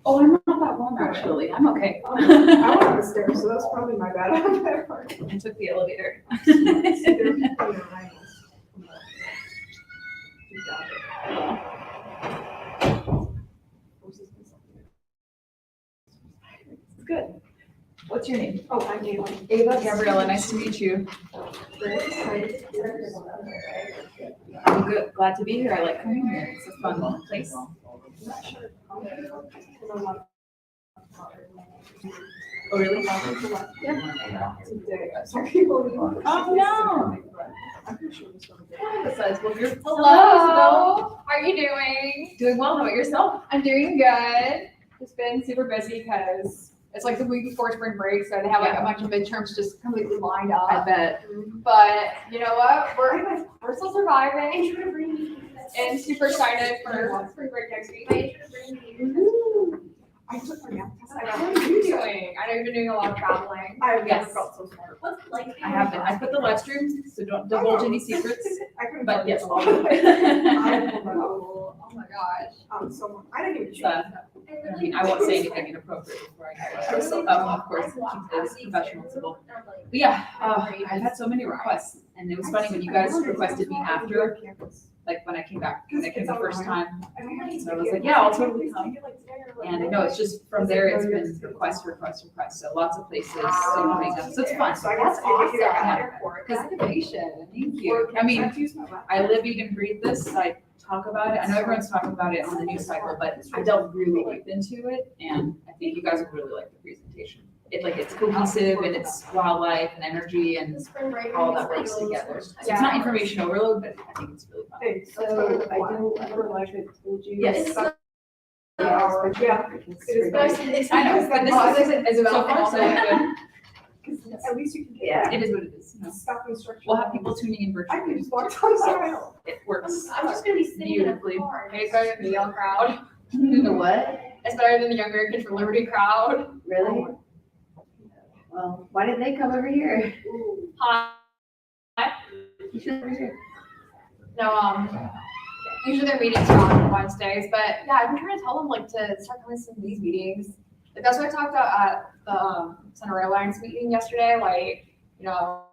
Oh, I'm not that warm actually. I'm okay. I went up the stairs, so that's probably my bad. I took the elevator. Good. What's your name? Oh, I'm Ava. Ava. Gabriella, nice to meet you. I'm good. Glad to be here. I like coming here. It's a fun place. Oh, really? Yeah. Some people. Oh, no. I'm pretty sure this one. Hello. How are you doing? Doing well. How about yourself? I'm doing good. It's been super busy because it's like the week before spring break, so they have like a bunch of midterms just completely lined up. I bet. But you know what? We're still surviving. And super excited for spring break next week. I took my math test. How are you doing? I know you've been doing a lot of traveling. I've Yes. never felt so smart. I haven't. I put the live stream, so don't divulge any secrets. I couldn't. But yes, all I good. Oh my gosh. So I didn't even. So, I mean, I won't say anything inappropriate before I go. So, of course, keep this professional and civil. But yeah, I've had so many requests, and it was funny when you guys requested me after, like when I came back, when I came the first time. So I was like, yeah, I'll totally come. And I know it's just from there, it's been request. So lots of places doing them. So it's fun. So I That's guess awesome. Yeah. Participation. Thank you. I mean, I live, eat, and breathe this. I talk about it. I know everyone's talking about it on the news cycle, but I delve really deep into it, and I think you guys would really like the presentation. It's cohesive, and it's wildlife and energy and all that works together. So it's not information overload, but I think it's really fun. So I don't know if I told you. Yes. Yeah. I know, but this is so far so good. At least you can get Yeah. It is what it is. You know. stuff instruction. We'll have people tuning in I can virtually. just walk on the It works I'm just gonna be sitting in a beautifully. car. It's better than the young crowd. The what? It's better than the Young Americans for Liberty crowd. Really? Well, why didn't they come over here? Hi. You should over here. No, usually their meetings are on Wednesdays, but yeah, I've been trying to tell them like to start coming to some of these meetings. Like that's what I talked about at the Center Airlines meeting yesterday. Like, you know,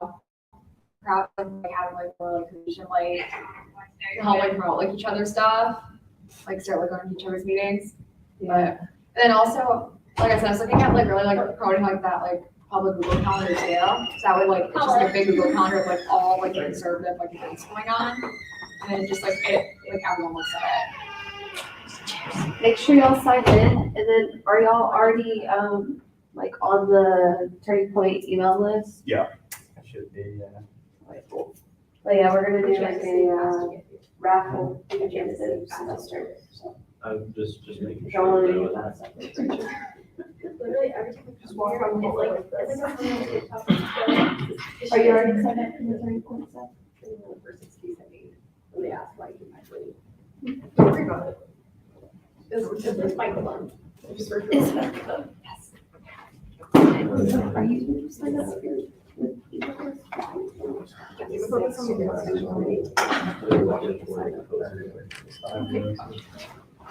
perhaps like having like more like cohesion, like help like promote like each other's stuff, like start like going to each other's meetings. But and then also, like I said, I was looking at like really like promoting like that like public Google Calendar too. So that way like it's just like a big Google Calendar of like all like the conservative like events going on. And then just like everyone looks at Make sure y'all sign in, and then are y'all already, like on the Turning Point email list? I should be, But yeah, we're gonna do like a, raffle at the end of the semester, so. I'm just making Y'all wanna do sure. that? Literally every time Just walk on the floor like this. Are you already signed up for the Turning Point stuff? They asked why you might leave. Don't worry about it. It's like fun. Just for Is it? Yes. Are you signed up with email list?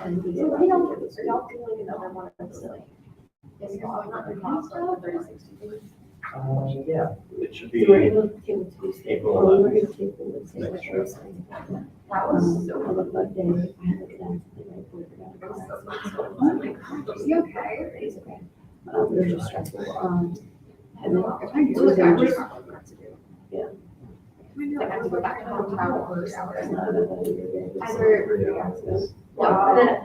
And we don't, y'all can like another one of those, like, is y'all not the cost of 36? Yeah, it should So we're be, able to April we're gonna take the list. Next year. That was so on the flood day. I had to get that. You okay? It's okay. It was just stressful. And then Look, I Tuesday, just. Yeah. Like I have to go back to hometown for 3 hours. Wow. And then,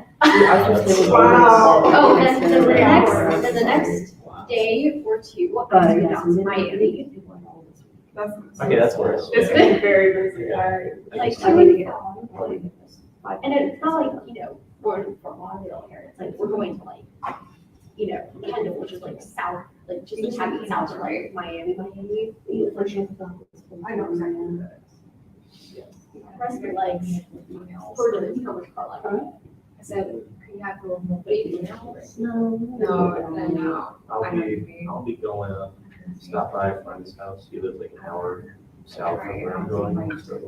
Wow. Oh, and then the next day or two, I'm going down to Miami. okay, that's worse. It's gonna be very busy. Like, I need to get on. and it's not like, you know, we're from Lauderdale here, it's like, we're going to like, you know, kind of, which is like south, like just a tiny south, right? Miami. I know exactly. Rest your legs, you know, for the coverage part, like, I said, you have to, what do you do now? I'll be going up, stop by a friend's house, he lives like an hour south of where I'm going, so it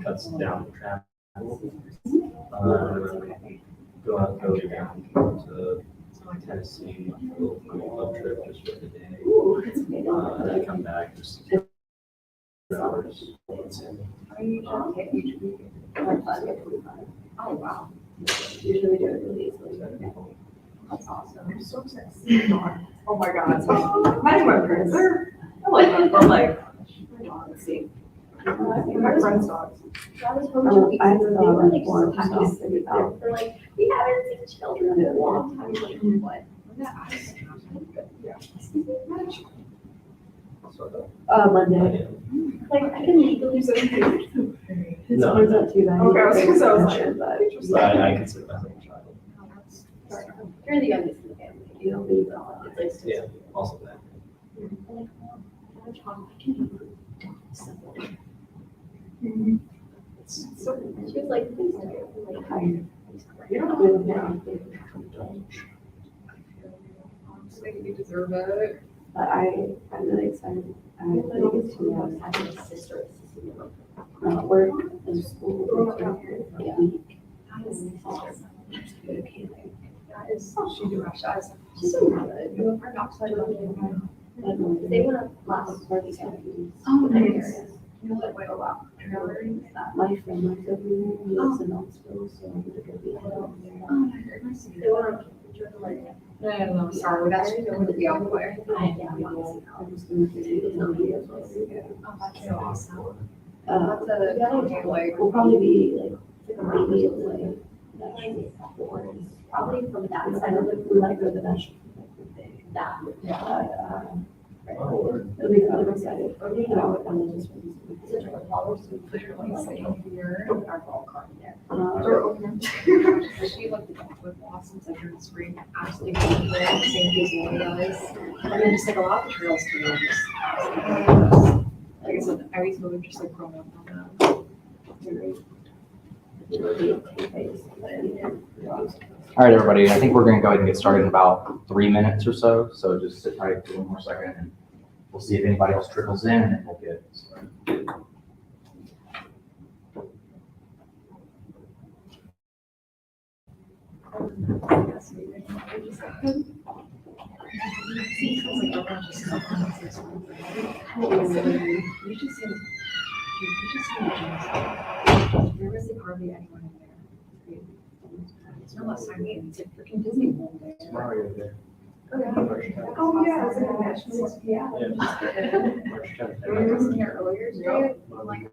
cuts down the traffic. Go down to Tennessee, go on a club trip just for the day. And then come back just 2 hours. Are you okay? Oh, wow. Usually we do it really easily. That's awesome. I'm so excited. Oh my God. My parents are, I like them, but like, my dog, let's see. My friend's dogs. I have a dog on form, so. They're like, we haven't seen children in a long time. Like, what? Monday. Like, I can legally say. His No. one's not too bad. Okay, I was gonna say, I was like, But So I consider myself a child. you're the youngest in the family. You don't need it's like. Yeah, also that. She was like, please do. Like, Tired. You don't Really bad. You deserve it. But I'm really excited. I think it's 2 hours. I have a sister. Work and school. Yeah. That is awesome. Okay. That is, she do have shots. She's so good. You are not excited about it. They went up last party. Oh, nice. You know what, wait, oh, wow. My friend lives over here, he lives in Knoxville, so I'm gonna go be out there. Oh, my goodness. They went up. Like, No, sorry, that's going to be out the way. I'm just gonna do some videos while we go. Oh, that's so awesome. Uh, That's a, like, we'll probably be like, maybe like, national forest. probably from that I side know of that we might go to the national thing. that. It'll be kind of excited. You know, and then just. Is it like flowers? here, our ball card there. She looked at with blossoms like during spring, absolutely beautiful, same as Lily does. And then just like a lot of the trails too, are just. Like I said, I used to just like growing up on them. All right, everybody, I think we're gonna go ahead and get started in about 3 minutes or so. So just sit tight for one more second and we'll see if anybody else trickles in and then we'll get started. There wasn't hardly anyone in there. It's no less time, it's a freaking Disney World day. Tomorrow you're there. Oh, yeah, it's like a national, yeah. March 10th. I was in here earlier today, I'm like,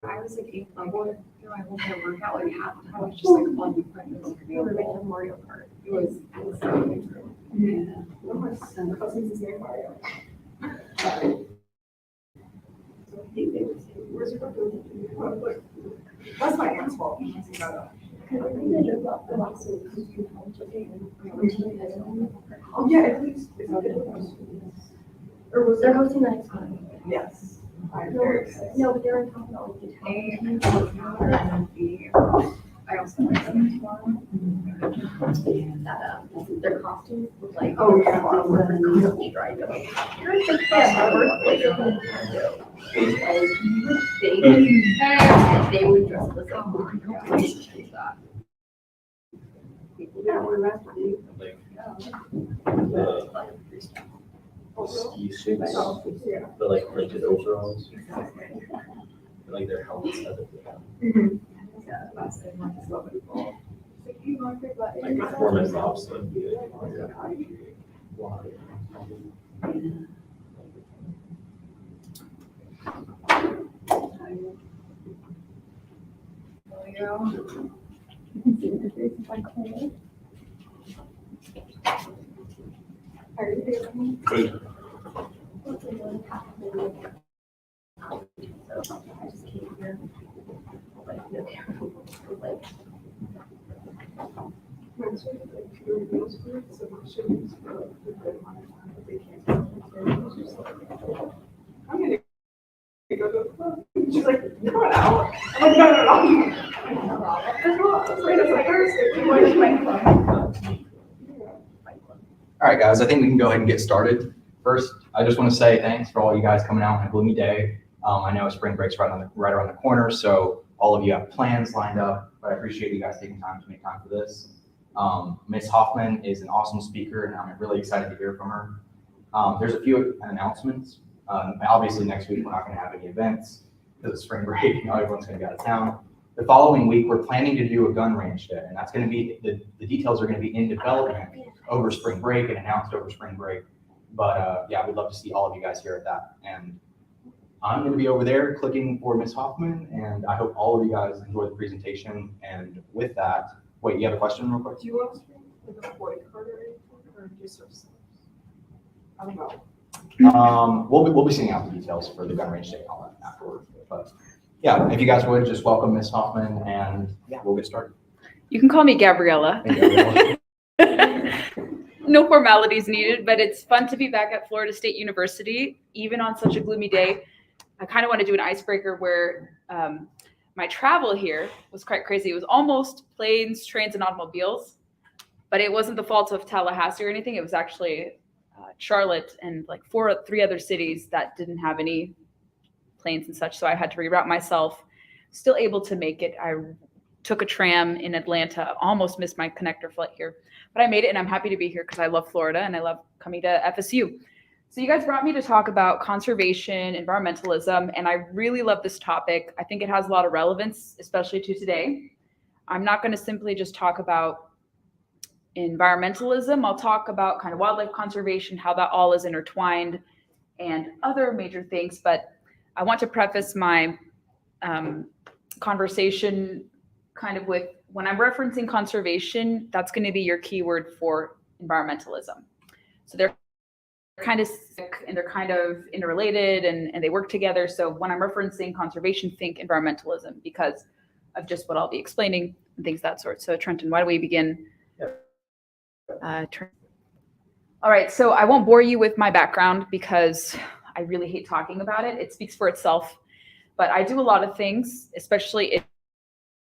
I was like, I wanted, you know, I went to workout like half the time, I was just like on the front, it was like, we were making Mario Kart. It was Yeah. One of my cousins is named Mario. Where's your brother? That's my aunt's fault. Oh, yeah, at least. Or was They're there? hosting the next one. Yes. I'm very excited. No, but they're talking about the A, town. and B, I also like that one. That, their costumes look like. Oh, yeah. Constantly dry. You're like the they would dress the same. Like, ski suits, but like printed overalls, like their helmets have it. Like performance bobsled. Good. I'm gonna go to the club. She's like, you're going out. I'm like, no. That's right, it's like Thursday. We're going to my club. All right, guys, I think we can go ahead and get started. First, I just want to say thanks for all you guys coming out on a gloomy day. I know spring break's right around the corner, so all of you have plans lined up, but I appreciate you guys taking time to make time for this. Ms. Hoffman is an awesome speaker, and I'm really excited to hear from her. There's a few announcements. Obviously, next week we're not going to have any events because of spring break. Everyone's going to be out of town. The following week, we're planning to do a gun range day, and that's going to be the details are going to be in development over spring break and announced over spring break. But yeah, we'd love to see all of you guys here at that. And I'm going to be over there clicking for Ms. Hoffman, and I hope all of you guys enjoy the presentation. And with that, wait, you have a question real quick? Do you want us to like a boycott or anything, or just ourselves? I don't know. We'll be sending out the details for the gun range day and all that afterward. But yeah, if you guys would just welcome Ms. Hoffman, and yeah, we'll get started. You can call me Gabriella. Thank you, everyone. No formalities needed, but it's fun to be back at Florida State University, even on such a gloomy day. I kind of want to do an icebreaker where my travel here was quite crazy. It was almost planes, trains, and automobiles, but it wasn't the fault of Tallahassee or anything. It was actually Charlotte and like three other cities that didn't have any planes and such. So I had to reroute myself. Still able to make it. I took a tram in Atlanta. Almost missed my connector flight here, but I made it, and I'm happy to be here because I love Florida and I love coming to FSU. So you guys brought me to talk about conservation, environmentalism, and I really love this topic. I think it has a lot of relevance, especially to today. I'm not going to simply just talk about environmentalism. I'll talk about kind of wildlife conservation, how that all is intertwined, and other major things. But I want to preface my conversation kind of with, when I'm referencing conservation, that's going to be your keyword for environmentalism. So they're kind of sick and they're kind of interrelated and they work together. So when I'm referencing conservation, think environmentalism because of just what I'll be explaining and things of that sort. So Trenton, why don't we begin? All right, so I won't bore you with my background because I really hate talking about it. It speaks for itself, but I do a lot of things, especially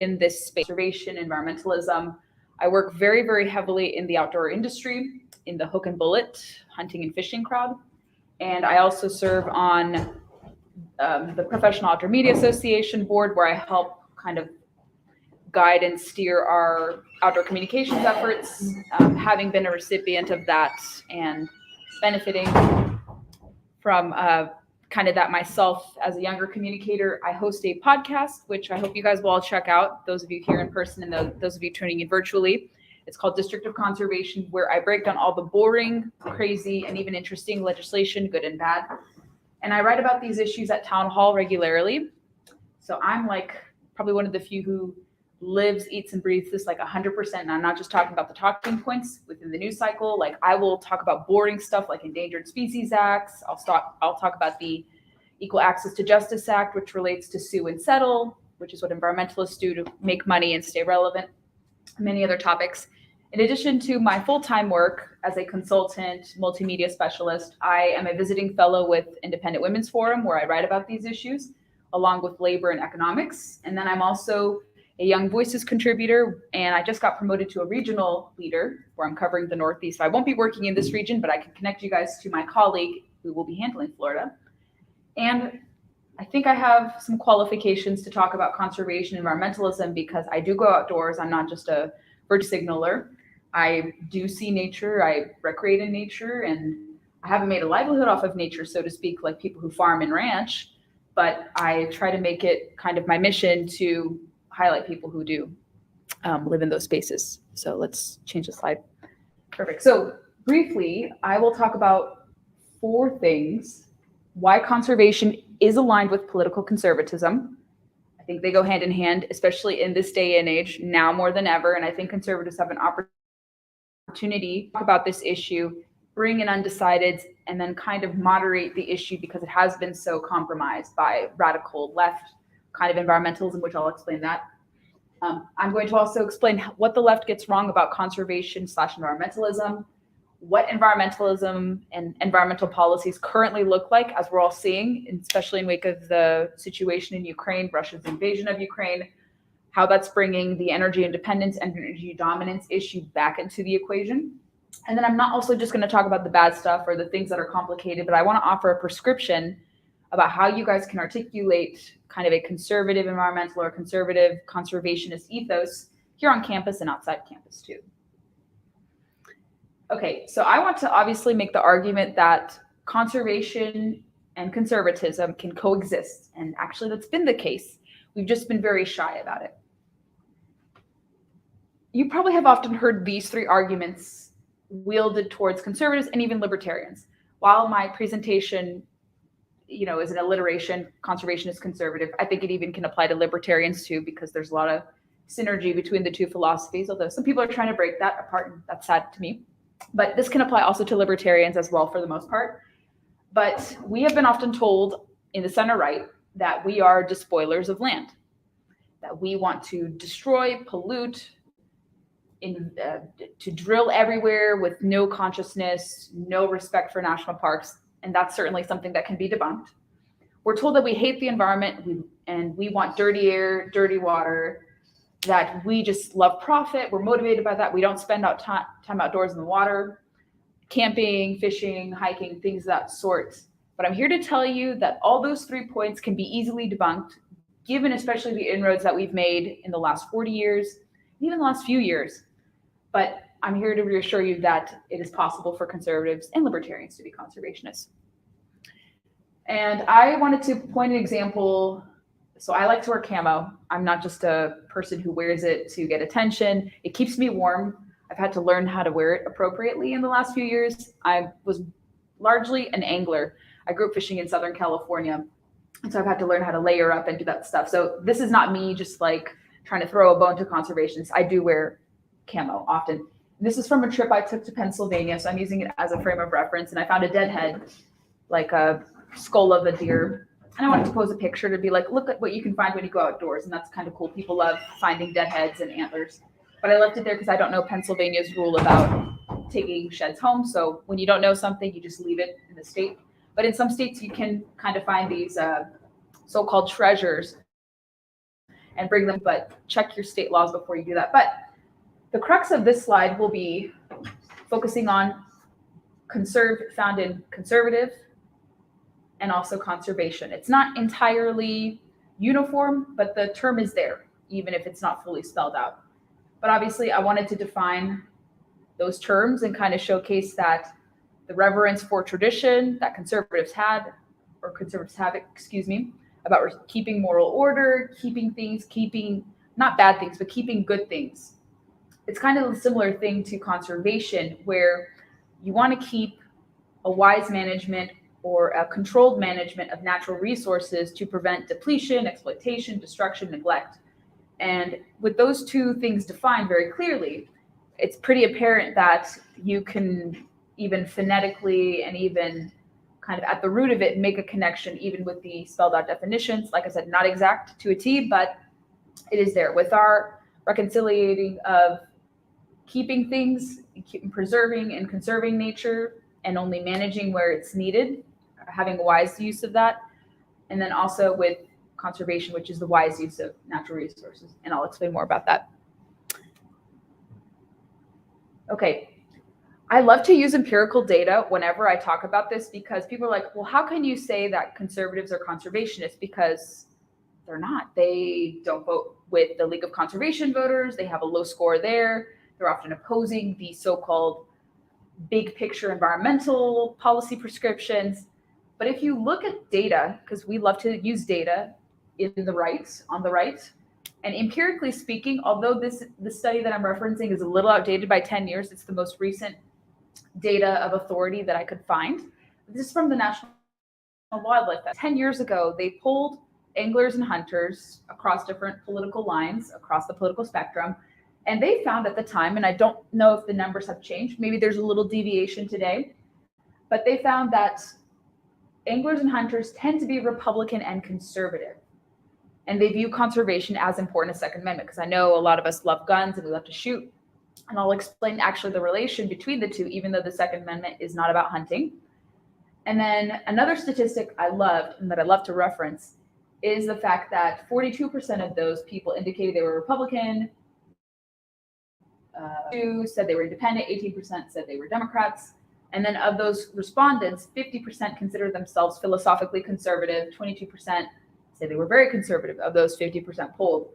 in this space, conservation, environmentalism. I work very, very heavily in the outdoor industry, in the hook and bullet, hunting and fishing crowd. And I also serve on the Professional Outdoor Media Association board, where I help kind of guide and steer our outdoor communications efforts, having been a recipient of that and benefiting from kind of that myself as a younger communicator. I host a podcast, which I hope you guys will all check out, those of you here in person and those of you tuning in virtually. It's called District of Conservation, where I break down all the boring, crazy, and even interesting legislation, good and bad. And I write about these issues at Town Hall regularly. So I'm like probably one of the few who lives, eats, and breathes this like 100%. And I'm not just talking about the talking points within the news cycle. Like I will talk about boring stuff like Endangered Species Acts. I'll talk about the Equal Access to Justice Act, which relates to sue and settle, which is what environmentalists do to make money and stay relevant. Many other topics. In addition to my full-time work as a consultant, multimedia specialist, I am a visiting fellow with Independent Women's Forum, where I write about these issues, along with labor and economics. And then I'm also a Young Voices contributor, and I just got promoted to a regional leader, where I'm covering the Northeast. So I won't be working in this region, but I can connect you guys to my colleague who will be handling Florida. And I think I have some qualifications to talk about conservation and environmentalism because I do go outdoors. I'm not just a bird signaler. I do see nature, I recreate in nature, and I haven't made a livelihood off of nature, so to speak, like people who farm and ranch, but I try to make it kind of my mission to highlight people who do live in those spaces. So let's change the slide. Perfect. So briefly, I will talk about 4 things: why conservation is aligned with political conservatism. I think they go hand in hand, especially in this day and age, now more than ever. And I think conservatives have an opportunity to talk about this issue, bring in undecideds, and then kind of moderate the issue because it has been so compromised by radical left kind of environmentalism, which I'll explain that. I'm going to also explain what the left gets wrong about conservation/environmentalism, what environmentalism and environmental policies currently look like, as we're all seeing, especially in wake of the situation in Ukraine, Russia's invasion of Ukraine, how that's bringing the energy independence and energy dominance issue back into the equation. And then I'm not also just going to talk about the bad stuff or the things that are complicated, but I want to offer a prescription about how you guys can articulate kind of a conservative environmental or conservative conservationist ethos here on campus and outside campus too. Okay, so I want to obviously make the argument that conservation and conservatism can coexist, and actually that's been the case. We've just been very shy about it. You probably have often heard these three arguments wielded towards conservatives and even libertarians. While my presentation, is an alliteration, conservation is conservative, I think it even can apply to libertarians too, because there's a lot of synergy between the two philosophies, although some people are trying to break that apart, and that's sad to me. But this can apply also to libertarians as well for the most part. But we have been often told in the center right that we are despoilers of land, that we want to destroy, pollute, to drill everywhere with no consciousness, no respect for national parks. And that's certainly something that can be debunked. We're told that we hate the environment and we want dirty air, dirty water, that we just love profit. We're motivated by that. We don't spend out time outdoors in the water, camping, fishing, hiking, things of that sort. But I'm here to tell you that all those 3 points can be easily debunked, given especially the inroads that we've made in the last 40 years, even the last few years. But I'm here to reassure you that it is possible for conservatives and libertarians to be conservationists. And I wanted to point an example. So I like to wear camo. I'm not just a person who wears it to get attention. It keeps me warm. I've had to learn how to wear it appropriately in the last few years. I was largely an angler. I grew up fishing in Southern California. And so I've had to learn how to layer up and do that stuff. So this is not me just like trying to throw a bone to conservationists. I do wear camo often. This is from a trip I took to Pennsylvania, so I'm using it as a frame of reference. And I found a dead head, like a skull of a deer. And I wanted to pose a picture to be like, look at what you can find when you go outdoors. And that's kind of cool. People love finding dead heads and antlers. But I left it there because I don't know Pennsylvania's rule about taking sheds home. So when you don't know something, you just leave it in the state. But in some states, you can kind of find these so-called treasures and bring them, but check your state laws before you do that. But the crux of this slide will be focusing on found in conservative and also conservation. It's not entirely uniform, but the term is there, even if it's not fully spelled out. But obviously, I wanted to define those terms and kind of showcase that the reverence for tradition that conservatives have, about keeping moral order, keeping not bad things, but keeping good things. It's kind of a similar thing to conservation, where you want to keep a wise management or a controlled management of natural resources to prevent depletion, exploitation, destruction, neglect. And with those two things defined very clearly, it's pretty apparent that you can even phonetically and even kind of at the root of it make a connection even with the spelled out definitions. Like I said, not exact to a T, but it is there. With our reconciliating of keeping things, preserving and conserving nature, and only managing where it's needed, having a wise use of that. And then also with conservation, which is the wise use of natural resources. And I'll explain more about that. Okay. I love to use empirical data whenever I talk about this, because people are like, well, how can you say that conservatives are conservationists? Because they're not. They don't vote with the League of Conservation voters. They have a low score there. They're often opposing the so-called big picture environmental policy prescriptions. But if you look at data, because we love to use data on the right, and empirically speaking, although the study that I'm referencing is a little outdated by 10 years, it's the most recent data of authority that I could find. This is from the National Wildlife Fund. 10 years ago, they polled anglers and hunters across different political lines, across the political spectrum. And they found at the time, and I don't know if the numbers have changed, maybe there's a little deviation today, but they found that anglers and hunters tend to be Republican and conservative. And they view conservation as important as Second Amendment, because I know a lot of us love guns and we love to shoot. And I'll explain actually the relation between the two, even though the Second Amendment is not about hunting. And then another statistic I loved and that I love to reference is the fact that 42% of those people indicated they were Republican, 2 said they were independent, 18% said they were Democrats. And then of those respondents, 50% consider themselves philosophically conservative, 22% say they were very conservative of those 50% polled.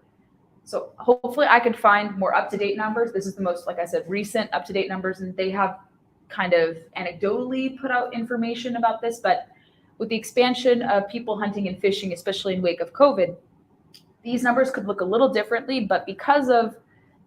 So hopefully I could find more up-to-date numbers. This is the most, like I said, recent up-to-date numbers, and they have kind of anecdotally put out information about this, but with the expansion of people hunting and fishing, especially in wake of COVID, these numbers could look a little differently, but because of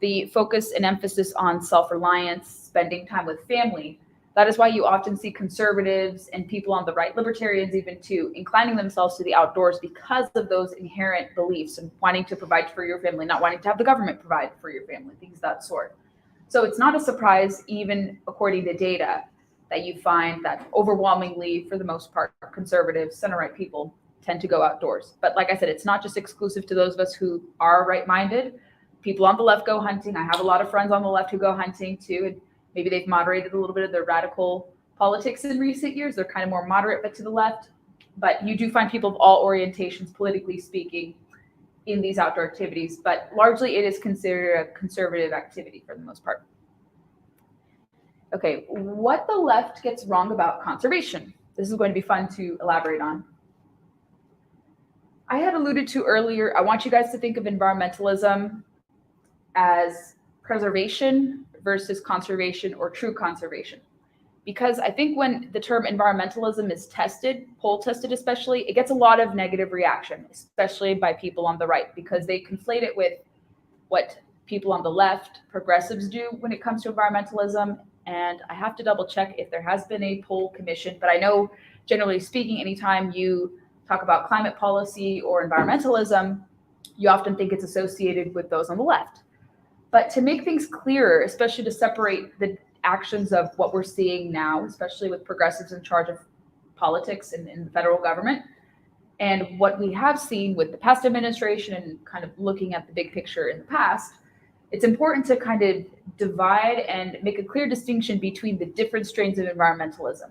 the focus and emphasis on self-reliance, spending time with family, that is why you often see conservatives and people on the right, libertarians even too, inclining themselves to the outdoors because of those inherent beliefs and wanting to provide for your family, not wanting to have the government provide for your family, things of that sort. So it's not a surprise, even according to data, that you find that overwhelmingly, for the most part, conservative, center-right people tend to go outdoors. But like I said, it's not just exclusive to those of us who are right-minded. People on the left go hunting. I have a lot of friends on the left who go hunting too, and maybe they've moderated a little bit of their radical politics in recent years. They're kind of more moderate, but to the left. But you do find people of all orientations, politically speaking, in these outdoor activities. But largely it is considered a conservative activity for the most part. Okay, what the left gets wrong about conservation. This is going to be fun to elaborate on. I had alluded to earlier, I want you guys to think of environmentalism as preservation versus conservation or true conservation. Because I think when the term environmentalism is tested, poll tested especially, it gets a lot of negative reaction, especially by people on the right, because they conflate it with what people on the left, progressives, do when it comes to environmentalism. And I have to double check if there has been a poll commission, but I know generally speaking, anytime you talk about climate policy or environmentalism, you often think it's associated with those on the left. But to make things clearer, especially to separate the actions of what we're seeing now, especially with progressives in charge of politics in the federal government, and what we have seen with the past administration and kind of looking at the big picture in the past, it's important to kind of divide and make a clear distinction between the different strains of environmentalism.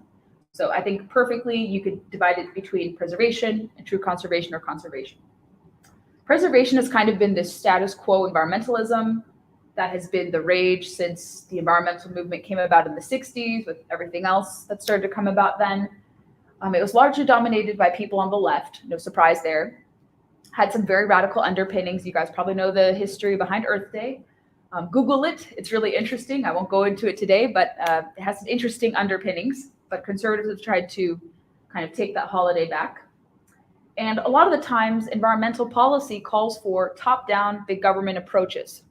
So I think perfectly you could divide it between preservation and true conservation or conservation. Preservation has kind of been this status quo environmentalism that has been the rage since the environmental movement came about in the 60s with everything else that started to come about then. It was largely dominated by people on the left, no surprise there. Had some very radical underpinnings. You guys probably know the history behind Earth Day. Google it, it's really interesting. I won't go into it today, but it has some interesting underpinnings. But conservatives have tried to kind of take that holiday back. And a lot of the times, environmental policy calls for top-down big government approaches.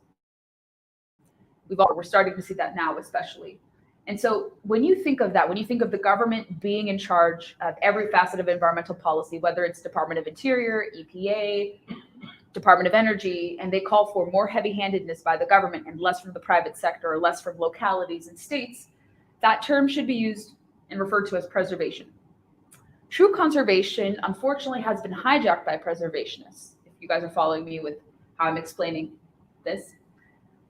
We're starting to see that now, especially. And so when you think of that, when you think of the government being in charge of every facet of environmental policy, whether it's Department of Interior, EPA, Department of Energy, and they call for more heavy-handedness by the government and less from the private sector or less from localities and states, that term should be used and referred to as preservation. True conservation, unfortunately, has been hijacked by preservationists. If you guys are following me with how I'm explaining this.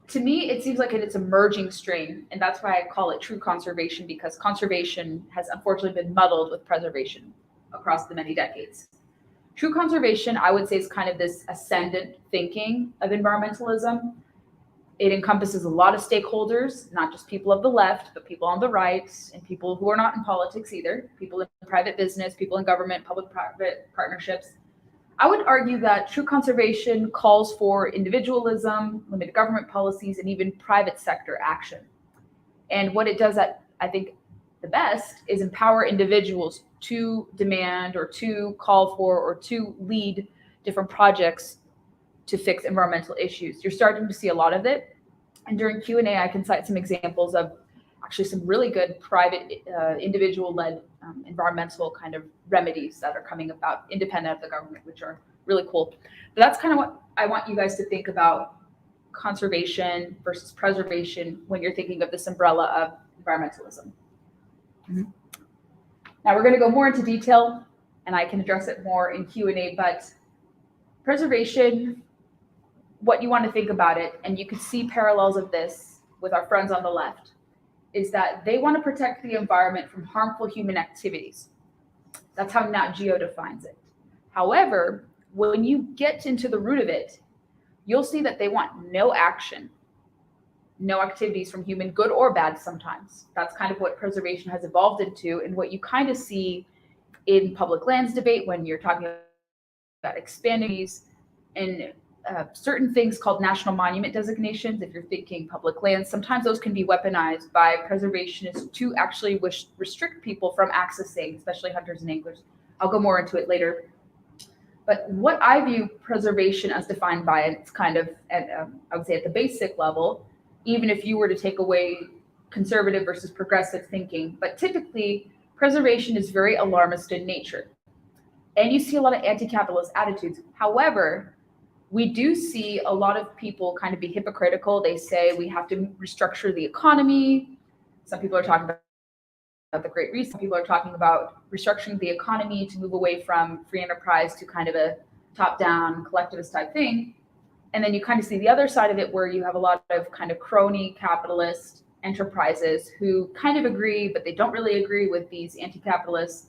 To me, it seems like it's a merging strain, and that's why I call it true conservation, because conservation has unfortunately been muddled with preservation across the many decades. True conservation, I would say, is kind of this ascendant thinking of environmentalism. It encompasses a lot of stakeholders, not just people of the left, but people on the right, and people who are not in politics either, people in private business, people in government, public-private partnerships. I would argue that true conservation calls for individualism, limited government policies, and even private sector action. And what it does at, I think, the best is empower individuals to demand or to call for or to lead different projects to fix environmental issues. You're starting to see a lot of it. And during Q&A, I can cite some examples of actually some really good private individual-led environmental kind of remedies that are coming about independent of the government, which are really cool. But that's kind of what I want you guys to think about conservation versus preservation when you're thinking of this umbrella of environmentalism. Mm-hmm. Now we're going to go more into detail, and I can address it more in Q&A, but preservation, what you want to think about it, and you could see parallels of this with our friends on the left, is that they want to protect the environment from harmful human activities. That's how Nat Geo defines it. However, when you get into the root of it, you'll see that they want no action no activities from human, good or bad sometimes. That's kind of what preservation has evolved into, and what you kind of see in public lands debate when you're talking about expanding these and certain things called national monument designations. If you're thinking public lands, sometimes those can be weaponized by preservationists to actually restrict people from accessing, especially hunters and anglers. I'll go more into it later. But what I view preservation as defined by, it's kind of, I would say at the basic level, even if you were to take away conservative versus progressive thinking, but typically preservation is very alarmist in nature. And you see a lot of anti-capitalist attitudes. However, we do see a lot of people kind of be hypocritical. They say we have to restructure the economy. Some people are talking about the Great Reset. Some people are talking about restructuring the economy to move away from free enterprise to kind of a top-down collectivist type thing. And then you kind of see the other side of it where you have a lot of kind of crony capitalist enterprises who kind of agree, but they don't really agree with these anti-capitalists.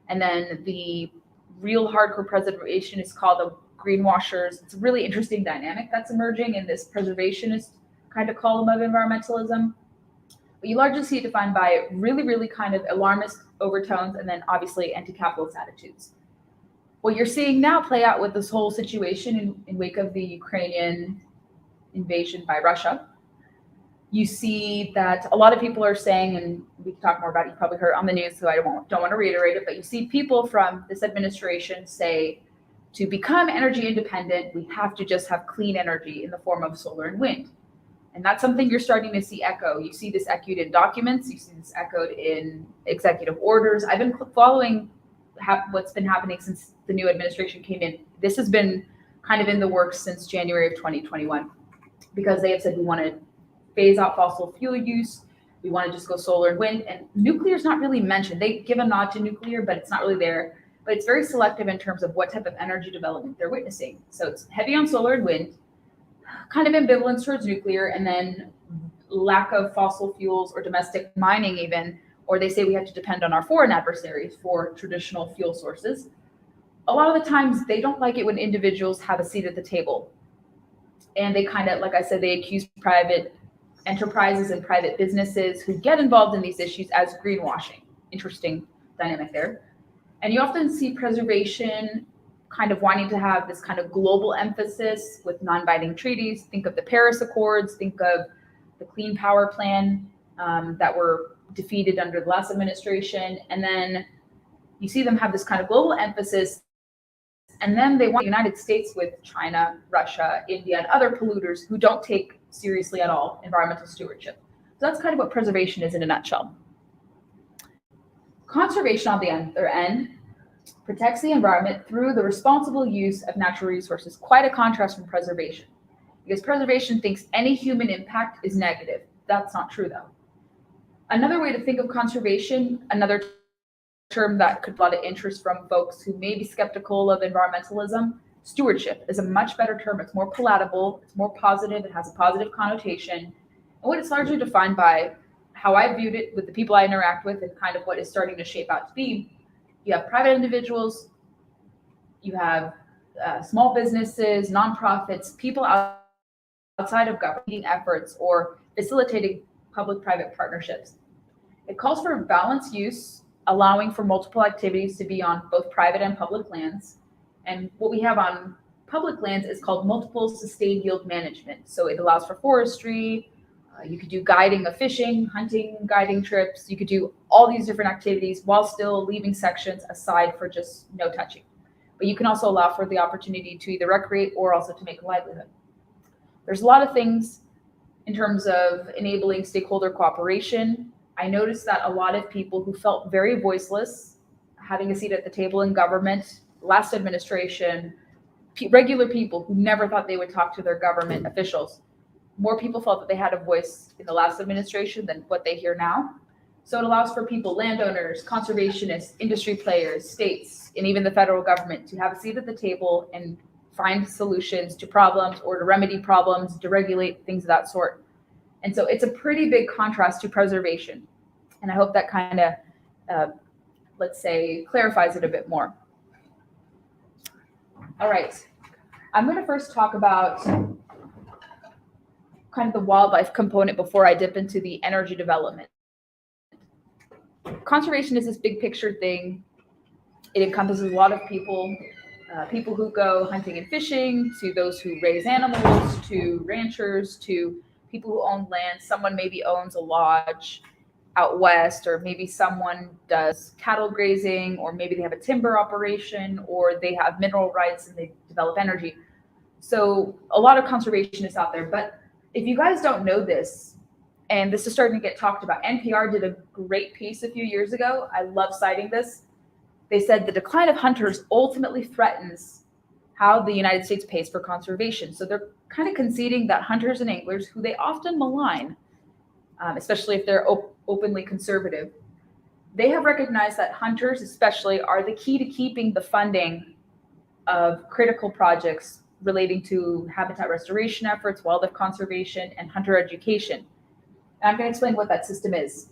And then the real hardcore preservationists called the greenwashers. It's a really interesting dynamic that's emerging in this preservationist kind of column of environmentalism. But you largely see it defined by really, really kind of alarmist overtones and then obviously anti-capitalist attitudes. What you're seeing now play out with this whole situation in wake of the Ukrainian invasion by Russia, you see that a lot of people are saying, and we can talk more about it, you probably heard on the news, so I don't want to reiterate it, but you see people from this administration say, to become energy independent, we have to just have clean energy in the form of solar and wind. And that's something you're starting to see echo. You see this echoed in documents, you see this echoed in executive orders. I've been following what's been happening since the new administration came in. This has been kind of in the works since January of 2021, because they have said we want to phase out fossil fuel use, we want to just go solar and wind, and nuclear is not really mentioned. They give a nod to nuclear, but it's not really there. But it's very selective in terms of what type of energy development they're witnessing. So it's heavy on solar and wind, kind of ambivalence towards nuclear, and then lack of fossil fuels or domestic mining even, or they say we have to depend on our foreign adversaries for traditional fuel sources. A lot of the times they don't like it when individuals have a seat at the table. And they kind of, like I said, they accuse private enterprises and private businesses who get involved in these issues as greenwashing. Interesting dynamic there. And you often see preservation kind of wanting to have this kind of global emphasis with non-binding treaties. Think of the Paris Accords, think of the Clean Power Plan that were defeated under the last administration. And then you see them have this kind of global emphasis. And then they want the United States with China, Russia, India, and other polluters who don't take seriously at all environmental stewardship. So that's kind of what preservation is in a nutshell. Conservation, on the other end, protects the environment through the responsible use of natural resources. Quite a contrast from preservation, because preservation thinks any human impact is negative. That's not true, though. Another way to think of conservation, another term that could draw interest from folks who may be skeptical of environmentalism, stewardship is a much better term. It's more palatable, it's more positive, it has a positive connotation. And what it's largely defined by, how I viewed it with the people I interact with, and kind of what is starting to shape out to be, you have private individuals, you have small businesses, nonprofits, people outside of government efforts or facilitating public-private partnerships. It calls for balanced use, allowing for multiple activities to be on both private and public lands. And what we have on public lands is called multiple sustained yield management. So it allows for forestry, you could do guiding of fishing, hunting, guiding trips. You could do all these different activities while still leaving sections aside for just no touching. But you can also allow for the opportunity to either recreate or also to make a livelihood. There's a lot of things in terms of enabling stakeholder cooperation. I noticed that a lot of people who felt very voiceless, having a seat at the table in government, last administration, regular people who never thought they would talk to their government officials, more people felt that they had a voice in the last administration than what they hear now. So it allows for people, landowners, conservationists, industry players, states, and even the federal government to have a seat at the table and find solutions to problems or to remedy problems, to regulate things of that sort. And so it's a pretty big contrast to preservation. And I hope that kind of, let's say, clarifies it a bit more. All right. I'm going to first talk about kind of the wildlife component before I dip into the energy development. Conservation is this big picture thing. It encompasses a lot of people, people who go hunting and fishing, to those who raise animals, to ranchers, to people who own land. Someone maybe owns a lodge out west, or maybe someone does cattle grazing, or maybe they have a timber operation, or they have mineral rights and they develop energy. So a lot of conservationists out there. But if you guys don't know this, and this is starting to get talked about, NPR did a great piece a few years ago. I love citing this. They said the decline of hunters ultimately threatens how the United States pays for conservation. So they're kind of conceding that hunters and anglers, who they often malign, especially if they're openly conservative, they have recognized that hunters especially are the key to keeping the funding of critical projects relating to habitat restoration efforts, wildlife conservation, and hunter education. And I'm going to explain what that system is.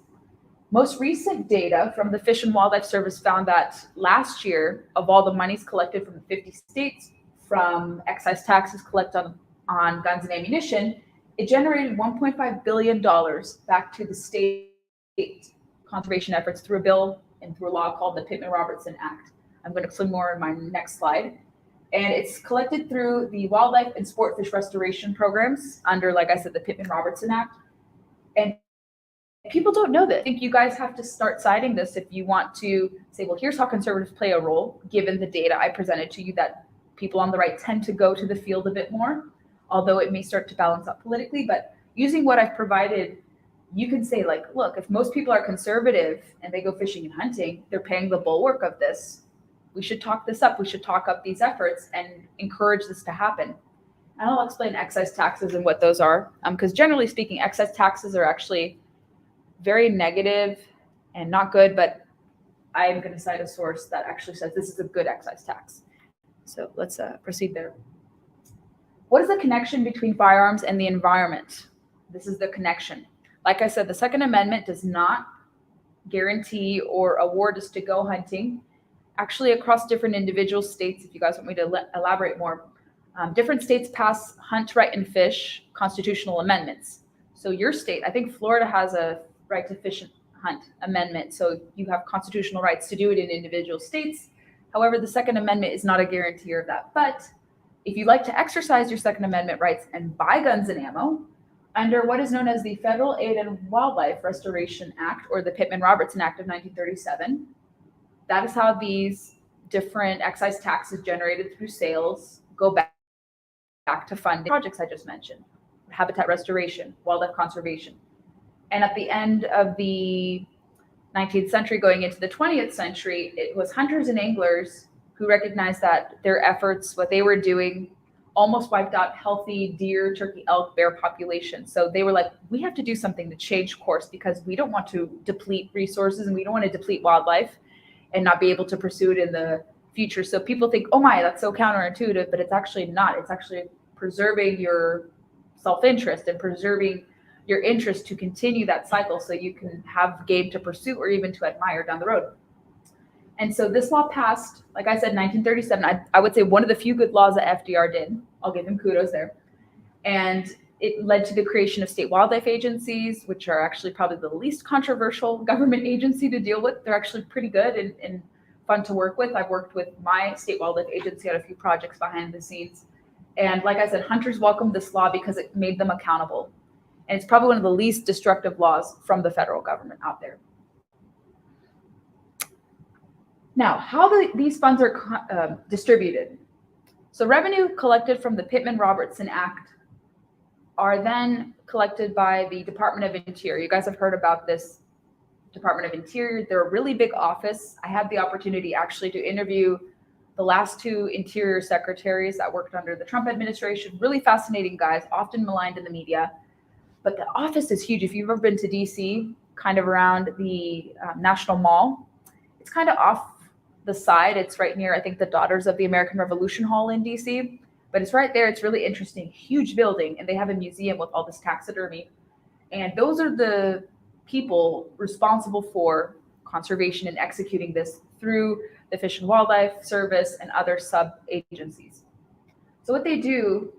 Most recent data from the Fish and Wildlife Service found that last year, of all the monies collected from the 50 states, from excise taxes collected on guns and ammunition, it generated $1.5 billion back to the state conservation efforts through a bill and through a law called the Pittman Robertson Act. I'm going to explain more in my next slide. And it's collected through the wildlife and sport fish restoration programs under, like I said, the Pittman Robertson Act. And people don't know this. I think you guys have to start citing this if you want to say, well, here's how conservatives play a role, given the data I presented to you that people on the right tend to go to the field a bit more, although it may start to balance out politically. But using what I've provided, you can say, like, look, if most people are conservative and they go fishing and hunting, they're paying the bulwark of this. We should talk this up. We should talk up these efforts and encourage this to happen. And I'll explain excise taxes and what those are, because generally speaking, excise taxes are actually very negative and not good, but I'm going to cite a source that actually says this is a good excise tax. So let's proceed there. What is the connection between firearms and the environment? This is the connection. Like I said, the Second Amendment does not guarantee or award us to go hunting. Actually, across different individual states, if you guys want me to elaborate more, different states pass hunt, right, and fish constitutional amendments. So your state, I think Florida has a right to fish and hunt amendment. So you have constitutional rights to do it in individual states. However, the Second Amendment is not a guarantee of that. But if you'd like to exercise your Second Amendment rights and buy guns and ammo under what is known as the Federal Aid and Wildlife Restoration Act, or the Pittman Robertson Act of 1937, that is how these different excise taxes generated through sales go back to funding projects I just mentioned: habitat restoration, wildlife conservation. And at the end of the 19th century, going into the 20th century, it was hunters and anglers who recognized that their efforts, what they were doing, almost wiped out healthy deer, turkey, elk, bear populations. So they were like, we have to do something to change course, because we don't want to deplete resources and we don't want to deplete wildlife and not be able to pursue it in the future. So people think, oh my, that's so counterintuitive, but it's actually not. It's actually preserving your self-interest and preserving your interest to continue that cycle so you can have game to pursue or even to admire down the road. And so this law passed, like I said, 1937. I would say one of the few good laws that FDR did. I'll give him kudos there. And it led to the creation of state wildlife agencies, which are actually probably the least controversial government agency to deal with. They're actually pretty good and fun to work with. I've worked with my state wildlife agency on a few projects behind the scenes. And like I said, hunters welcomed this law because it made them accountable. And it's probably one of the least destructive laws from the federal government out there. Now, how these funds are distributed. So revenue collected from the Pittman Robertson Act are then collected by the Department of Interior. You guys have heard about this Department of Interior. They're a really big office. I had the opportunity actually to interview the last two Interior secretaries that worked under the Trump administration. Really fascinating guys, often maligned in the media. But the office is huge. If you've ever been to DC, kind of around the National Mall, it's kind of off the side. It's right near, I think, the Daughters of the American Revolution Hall in DC. But it's right there. It's really interesting. Huge building. And they have a museum with all this taxidermy. And those are the people responsible for conservation and executing this through the Fish and Wildlife Service and other sub-agencies. So what they do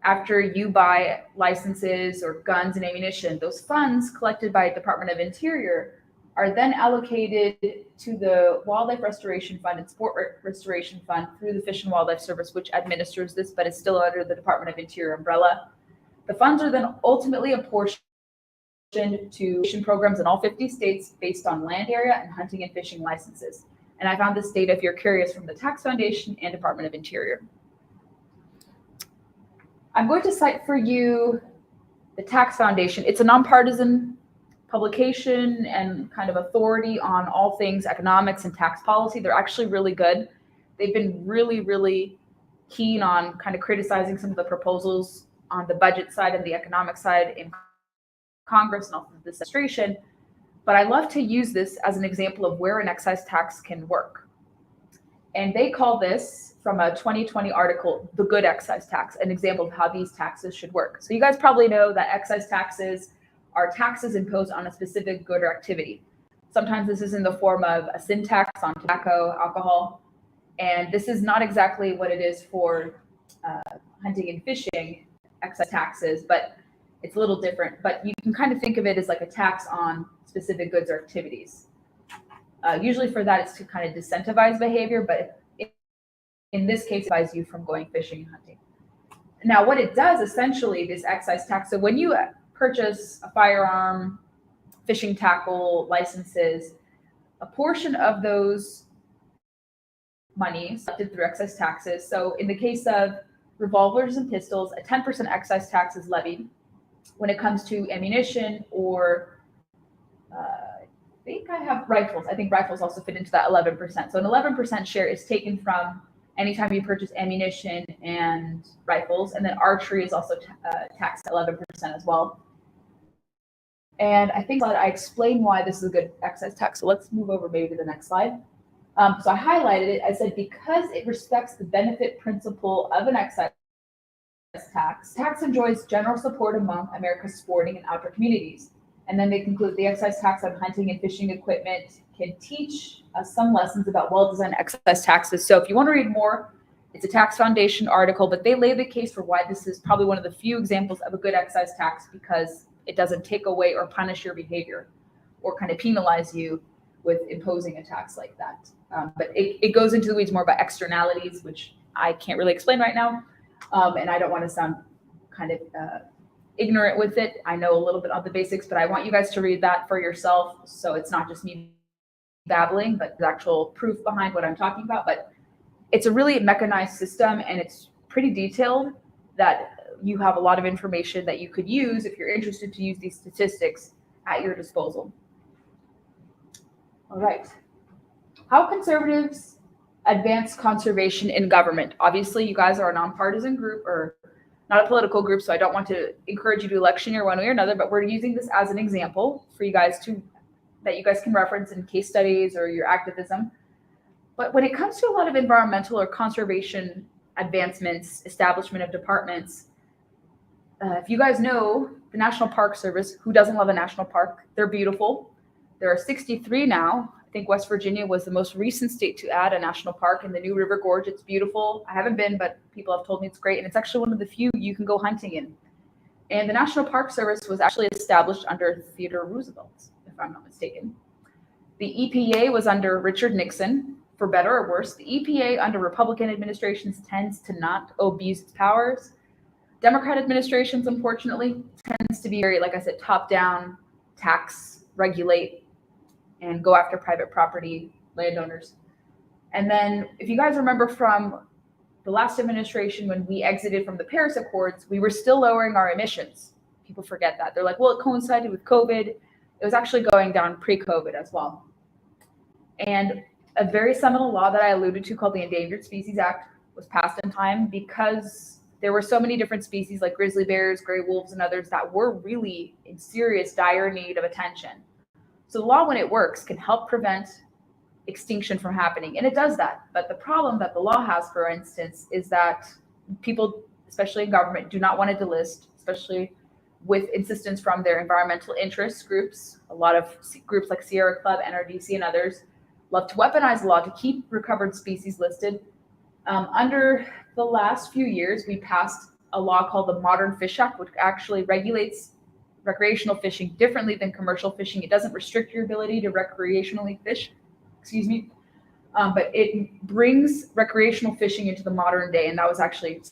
after you buy licenses or guns and ammunition, those funds collected by Department of Interior are then allocated to the Wildlife Restoration Fund and Sport Restoration Fund through the Fish and Wildlife Service, which administers this, but is still under the Department of Interior umbrella. The funds are then ultimately apportioned to fishing programs in all 50 states based on land area and hunting and fishing licenses. And I found this data, if you're curious, from the Tax Foundation and Department of Interior. I'm going to cite for you the Tax Foundation. It's a nonpartisan publication and kind of authority on all things economics and tax policy. They're actually really good. They've been really, really keen on kind of criticizing some of the proposals on the budget side and the economic side in Congress and also this administration. But I love to use this as an example of where an excise tax can work. And they call this, from a 2020 article, the good excise tax, an example of how these taxes should work. So you guys probably know that excise taxes are taxes imposed on a specific good or activity. Sometimes this is in the form of a sin tax on tobacco, alcohol, and this is not exactly what it is for hunting and fishing excise taxes, but it's a little different. But you can kind of think of it as like a tax on specific goods or activities. Usually for that, it's to kind of disincentivize behavior, but in this case, it advises you from going fishing and hunting. Now, what it does essentially, this excise tax, so when you purchase a firearm, fishing tackle, licenses, a portion of those monies collected through excise taxes. So in the case of revolvers and pistols, a 10% excise tax is levied. When it comes to ammunition or I think I have rifles. I think rifles also fit into that 11%. So an 11% share is taken from anytime you purchase ammunition and rifles. And then archery is also taxed 11% as well. And I think that I explained why this is a good excise tax. So let's move over maybe to the next slide. So I highlighted it. I said, because it respects the benefit principle of an excise tax, tax enjoys general support among America's sporting and outdoor communities. And then they conclude the excise tax on hunting and fishing equipment can teach us some lessons about well-designed excise taxes. So if you want to read more, it's a Tax Foundation article, but they lay the case for why this is probably one of the few examples of a good excise tax, because it doesn't take away or punish your behavior or kind of penalize you with imposing a tax like that. But it goes into the weeds more about externalities, which I can't really explain right now. And I don't want to sound kind of ignorant with it. I know a little bit of the basics, but I want you guys to read that for yourself. So it's not just me babbling, but there's actual proof behind what I'm talking about. But it's a really mechanized system, and it's pretty detailed, that you have a lot of information that you could use if you're interested to use these statistics at your disposal. All right. How conservatives advance conservation in government. Obviously, you guys are a nonpartisan group, or not a political group, so I don't want to encourage you to electioneer one way or another, but we're using this as an example for you guys that you guys can reference in case studies or your activism. But when it comes to a lot of environmental or conservation advancements, establishment of departments, if you guys know the National Park Service, who doesn't love a national park? They're beautiful. There are 63 now. I think West Virginia was the most recent state to add a national park in the New River Gorge. It's beautiful. I haven't been, but people have told me it's great. And it's actually one of the few you can go hunting in. And the National Park Service was actually established under Theodore Roosevelt, if I'm not mistaken. The EPA was under Richard Nixon, for better or worse. The EPA under Republican administrations tends to not abuse its powers. Democrat administrations, unfortunately, tends to be very, like I said, top-down, tax, regulate, and go after private property landowners. And then if you guys remember from the last administration, when we exited from the Paris Accords, we were still lowering our emissions. People forget that. They're like, well, it coincided with COVID. It was actually going down pre-COVID as well. And a very seminal law that I alluded to called the Endangered Species Act was passed in time because there were so many different species like grizzly bears, gray wolves, and others that were really in serious, dire need of attention. So the law, when it works, can help prevent extinction from happening. And it does that. But the problem that the law has, for instance, is that people, especially in government, do not want to delist, especially with insistence from their environmental interest groups. A lot of groups like Sierra Club, NRDC, and others love to weaponize the law to keep recovered species listed. Under the last few years, we passed a law called the Modern Fish Act, which actually regulates recreational fishing differently than commercial fishing. It doesn't restrict your ability to recreationally fish, but it brings recreational fishing into the modern day. And that was actually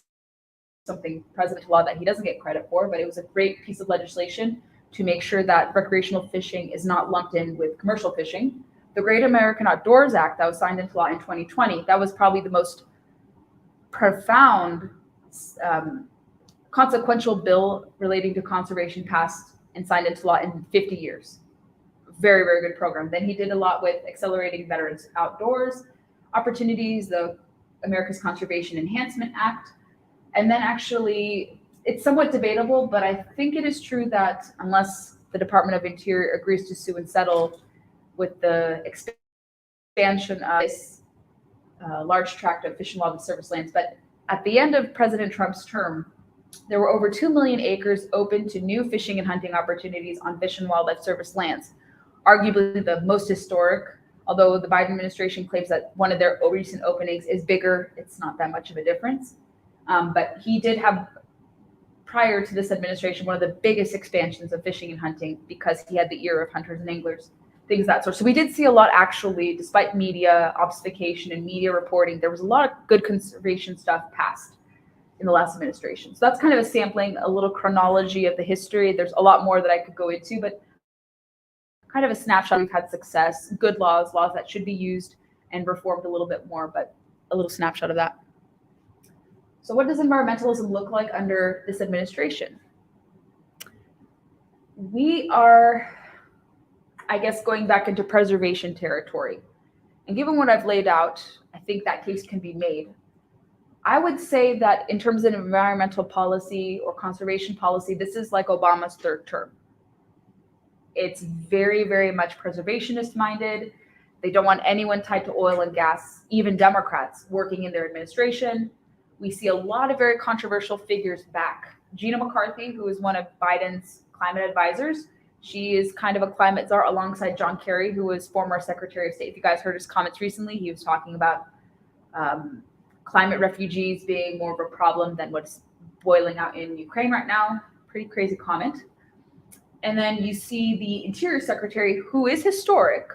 something President law that he doesn't get credit for, but it was a great piece of legislation to make sure that recreational fishing is not lumped in with commercial fishing. The Great American Outdoors Act that was signed into law in 2020, that was probably the most profound consequential bill relating to conservation passed and signed into law in 50 years. Very, very good program. Then he did a lot with accelerating veterans outdoors opportunities, the America's Conservation Enhancement Act. And then actually, it's somewhat debatable, but I think it is true that unless the Department of Interior agrees to sue and settle with the expansion of this large tract of Fish and Wildlife Service lands, but at the end of President Trump's term, there were over 2 million acres open to new fishing and hunting opportunities on Fish and Wildlife Service lands, arguably the most historic. Although the Biden administration claims that one of their recent openings is bigger, it's not that much of a difference. But he did have, prior to this administration, one of the biggest expansions of fishing and hunting because he had the ear of hunters and anglers, things of that sort. So we did see a lot actually, despite media obfuscation and media reporting, there was a lot of good conservation stuff passed in the last administration. So that's kind of a sampling, a little chronology of the history. There's a lot more that I could go into, but kind of a snapshot. We've had success, good laws that should be used and reformed a little bit more, but a little snapshot of that. So what does environmentalism look like under this administration? We are, I guess, going back into preservation territory. And given what I've laid out, I think that case can be made. I would say that in terms of environmental policy or conservation policy, this is like Obama's third term. It's very, very much preservationist minded. They don't want anyone tied to oil and gas, even Democrats working in their administration. We see a lot of very controversial figures back. Gina McCarthy, who is one of Biden's climate advisors, she is kind of a climate czar alongside John Kerry, who was former Secretary of State. If you guys heard his comments recently, he was talking about climate refugees being more of a problem than what's boiling out in Ukraine right now. Pretty crazy comment. And then you see the Interior Secretary, who is historic,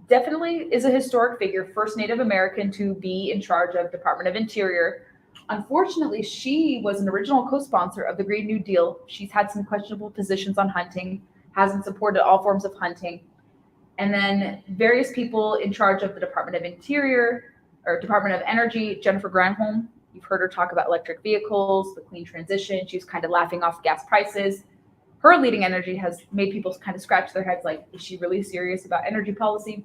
definitely is a historic figure, first Native American to be in charge of Department of Interior. Unfortunately, she was an original co-sponsor of the Green New Deal. She's had some questionable positions on hunting, hasn't supported all forms of hunting. And then various people in charge of the Department of Interior or Department of Energy, Jennifer Granholm. You've heard her talk about electric vehicles, the clean transition. She was kind of laughing off gas prices. Her leading energy has made people kind of scratch their heads like, is she really serious about energy policy?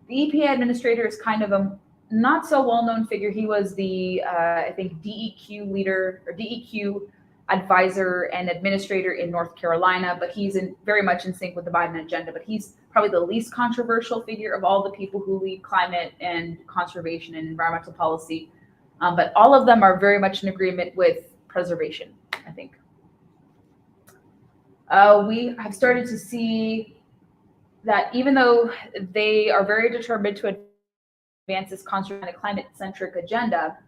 The EPA administrator is kind of a not so well-known figure. He was the, I think, DEQ leader or DEQ advisor and administrator in North Carolina, but he's very much in sync with the Biden agenda. But he's probably the least controversial figure of all the people who lead climate and conservation and environmental policy. But all of them are very much in agreement with preservation, I think. We have started to see that even though they are very determined to advance this conservation and climate-centric agenda,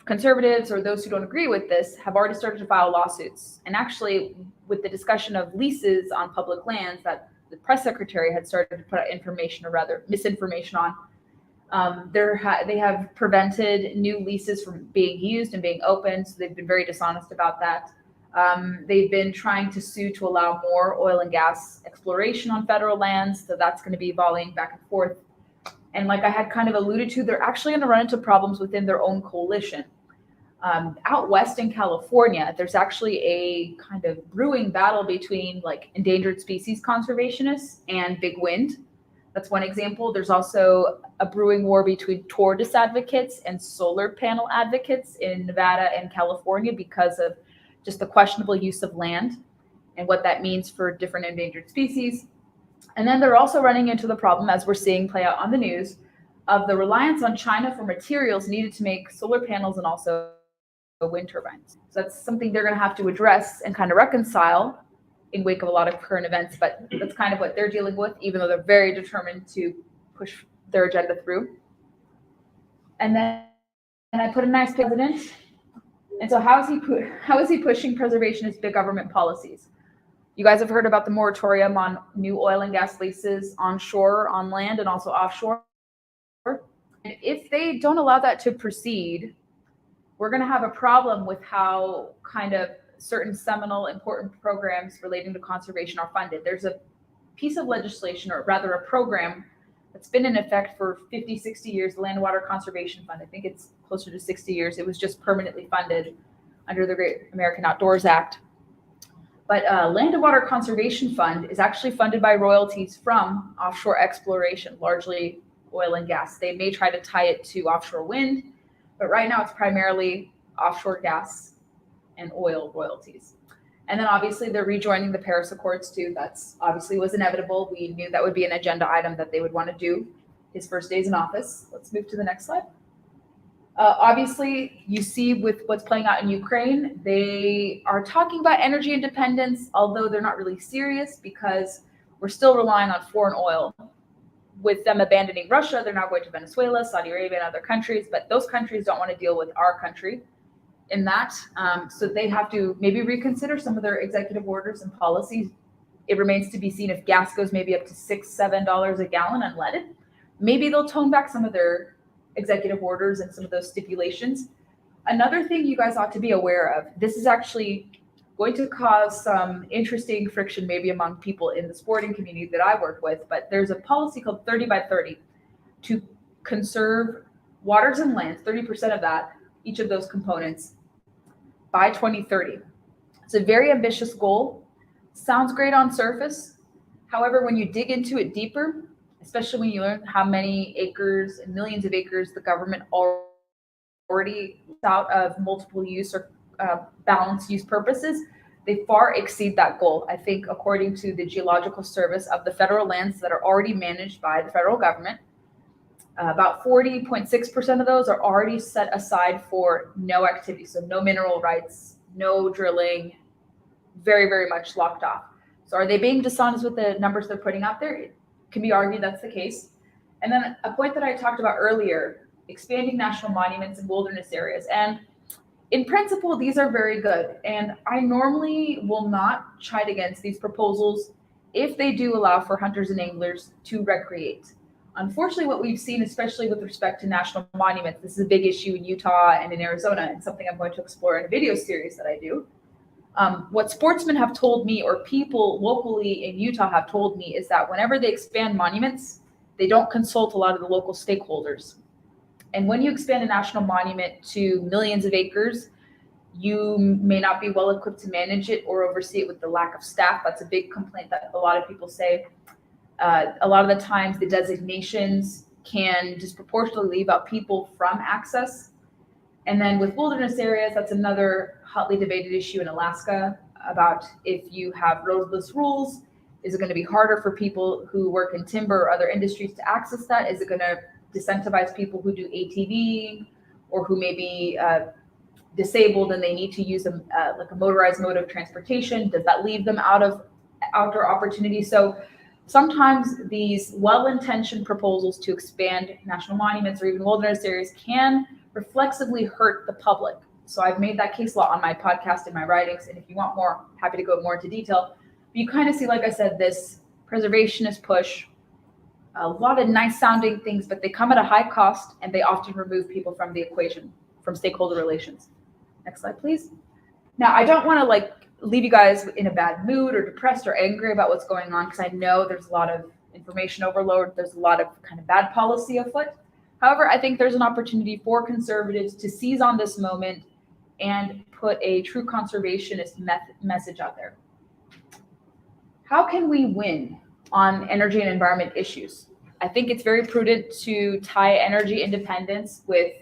conservatives or those who don't agree with this have already started to file lawsuits. And actually, with the discussion of leases on public lands that the press secretary had started to put out information, or rather misinformation on, they have prevented new leases from being used and being opened. So they've been very dishonest about that. They've been trying to sue to allow more oil and gas exploration on federal lands. So that's going to be volleying back and forth. And like I had kind of alluded to, they're actually going to run into problems within their own coalition. Out west in California, there's actually a kind of brewing battle between like endangered species conservationists and big wind. That's one example. There's also a brewing war between tortoise advocates and solar panel advocates in Nevada and California because of just the questionable use of land and what that means for different endangered species. And then they're also running into the problem, as we're seeing play out on the news, of the reliance on China for materials needed to make solar panels and also wind turbines. So that's something they're going to have to address and kind of reconcile in wake of a lot of current events. But that's kind of what they're dealing with, even though they're very determined to push their agenda through. And then I put a nice president. And so how is he pushing preservationist big government policies? You guys have heard about the moratorium on new oil and gas leases onshore, on land, and also offshore. And if they don't allow that to proceed, we're going to have a problem with how kind of certain seminal important programs relating to conservation are funded. There's a piece of legislation, or rather a program, that's been in effect for 50, 60 years, the Land Water Conservation Fund. I think it's closer to 60 years. It was just permanently funded under the Great American Outdoors Act. But Land and Water Conservation Fund is actually funded by royalties from offshore exploration, largely oil and gas. They may try to tie it to offshore wind, but right now it's primarily offshore gas and oil royalties. And then obviously they're rejoining the Paris Accords too. That's obviously was inevitable. We knew that would be an agenda item that they would want to do his first days in office. Let's move to the next slide. Obviously, you see with what's playing out in Ukraine, they are talking about energy independence, although they're not really serious because we're still relying on foreign oil. With them abandoning Russia, they're now going to Venezuela, Saudi Arabia, and other countries, but those countries don't want to deal with our country in that. So they have to maybe reconsider some of their executive orders and policies. It remains to be seen if gas goes maybe up to $6, $7 a gallon unleaded. Maybe they'll tone back some of their executive orders and some of those stipulations. Another thing you guys ought to be aware of, this is actually going to cause some interesting friction maybe among people in the sporting community that I work with, but there's a policy called 30 by 30 to conserve waters and lands, 30% of that, each of those components, by 2030. It's a very ambitious goal. Sounds great on surface. However, when you dig into it deeper, especially when you learn how many acres and millions of acres the government already out of multiple use or balanced use purposes, they far exceed that goal. I think according to the Geological Service, of the federal lands that are already managed by the federal government, about 40.6% of those are already set aside for no activity. So no mineral rights, no drilling, very, very much locked off. So are they being dishonest with the numbers they're putting out there? It can be argued that's the case. And then a point that I talked about earlier, expanding national monuments in wilderness areas. And in principle, these are very good. And I normally will not chide against these proposals if they do allow for hunters and anglers to recreate. Unfortunately, what we've seen, especially with respect to national monuments, this is a big issue in Utah and in Arizona, and something I'm going to explore in a video series that I do. What sportsmen have told me, or people locally in Utah have told me, is that whenever they expand monuments, they don't consult a lot of the local stakeholders. And when you expand a national monument to millions of acres, you may not be well equipped to manage it or oversee it with the lack of staff. That's a big complaint that a lot of people say. A lot of the times the designations can disproportionately leave out people from access. And then with wilderness areas, that's another hotly debated issue in Alaska about if you have roadless rules, is it going to be harder for people who work in timber or other industries to access that? Is it going to disincentivize people who do ATVing or who may be disabled and they need to use like a motorized mode of transportation? Does that leave them out of outdoor opportunities? So sometimes these well-intentioned proposals to expand national monuments or even wilderness areas can reflexively hurt the public. So I've made that case law on my podcast and my writings, and if you want more, happy to go more into detail. But you kind of see, like I said, this preservationist push, a lot of nice sounding things, but they come at a high cost and they often remove people from the equation, from stakeholder relations. Next slide, please. Now, I don't want to leave you guys in a bad mood or depressed or angry about what's going on, because I know there's a lot of information overload. There's a lot of kind of bad policy afoot. However, I think there's an opportunity for conservatives to seize on this moment and put a true conservationist message out there. How can we win on energy and environment issues? I think it's very prudent to tie energy independence with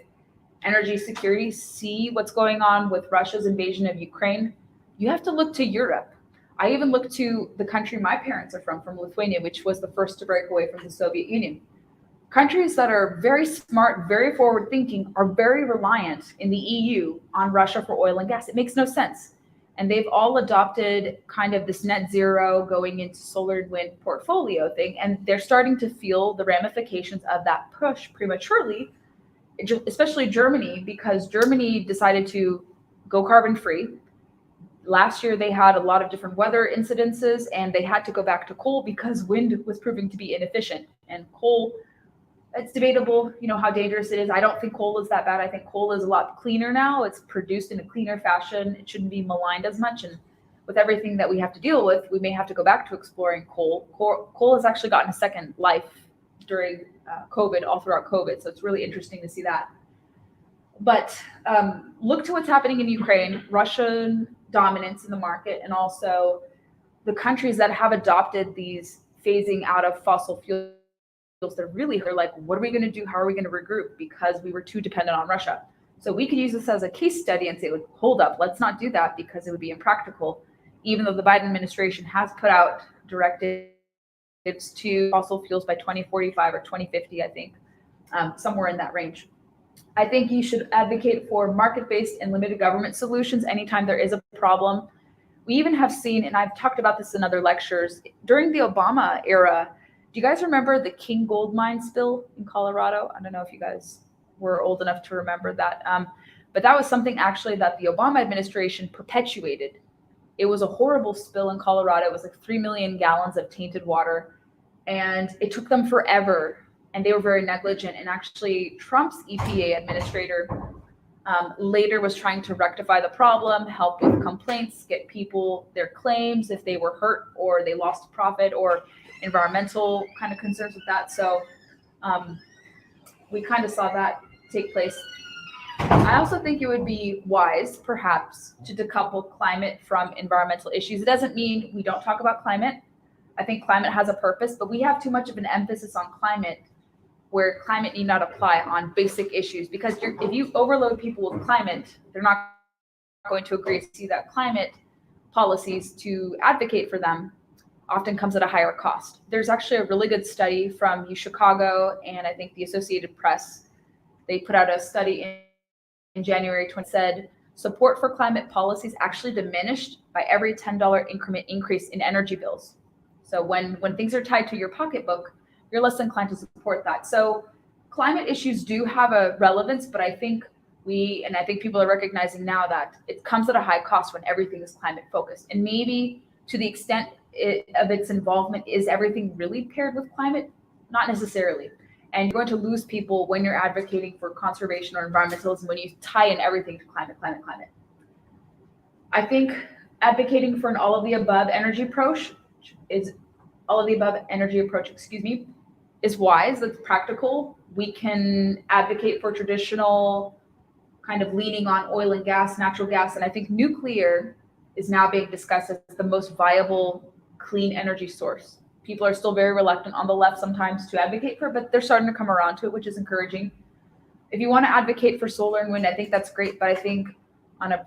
energy security. See what's going on with Russia's invasion of Ukraine. You have to look to Europe. I even look to the country my parents are from Lithuania, which was the first to break away from the Soviet Union. Countries that are very smart, very forward-thinking, are very reliant in the EU on Russia for oil and gas. It makes no sense. And they've all adopted kind of this net zero going into solar and wind portfolio thing. And they're starting to feel the ramifications of that push prematurely, especially Germany, because Germany decided to go carbon free. Last year, they had a lot of different weather incidences, and they had to go back to coal because wind was proving to be inefficient. And coal, it's debatable, how dangerous it is. I don't think coal is that bad. I think coal is a lot cleaner now. It's produced in a cleaner fashion. It shouldn't be maligned as much. And with everything that we have to deal with, we may have to go back to exploring coal. Coal has actually gotten a second life during COVID, all throughout COVID. So it's really interesting to see that. But look to what's happening in Ukraine, Russian dominance in the market, and also the countries that have adopted these phasing out of fossil fuels. They're really like, what are we going to do? How are we going to regroup? Because we were too dependent on Russia. So we could use this as a case study and say, like, hold up, let's not do that because it would be impractical, even though the Biden administration has put out directives to fossil fuels by 2045 or 2050, I think, somewhere in that range. I think you should advocate for market-based and limited government solutions anytime there is a problem. We even have seen, and I've talked about this in other lectures, during the Obama era, do you guys remember the King Gold Mine spill in Colorado? I don't know if you guys were old enough to remember that. But that was something actually that the Obama administration perpetuated. It was a horrible spill in Colorado. It was like 3 million gallons of tainted water. And it took them forever. And they were very negligent. And actually, Trump's EPA administrator later was trying to rectify the problem, help with complaints, get people their claims if they were hurt or they lost profit or environmental kind of concerns with that. So we kind of saw that take place. I also think it would be wise, perhaps, to decouple climate from environmental issues. It doesn't mean we don't talk about climate. I think climate has a purpose, but we have too much of an emphasis on climate where climate need not apply on basic issues. Because if you overload people with climate, they're not going to agree to see that climate policies to advocate for them often comes at a higher cost. There's actually a really good study from UChicago and I think the Associated Press. They put out a study in January 20 said support for climate policies actually diminished by every $10 increment increase in energy bills. So when things are tied to your pocketbook, you're less inclined to support that. So climate issues do have a relevance, but I think people are recognizing now that it comes at a high cost when everything is climate focused. And maybe to the extent of its involvement, is everything really paired with climate? Not necessarily. And you're going to lose people when you're advocating for conservation or environmentalism when you tie in everything to climate. I think advocating for an all of the above energy approach is wise. That's practical. We can advocate for traditional kind of leaning on oil and gas, natural gas, and I think nuclear is now being discussed as the most viable clean energy source. People are still very reluctant on the left sometimes to advocate for it, but they're starting to come around to it, which is encouraging. If you want to advocate for solar and wind, I think that's great, but I think on a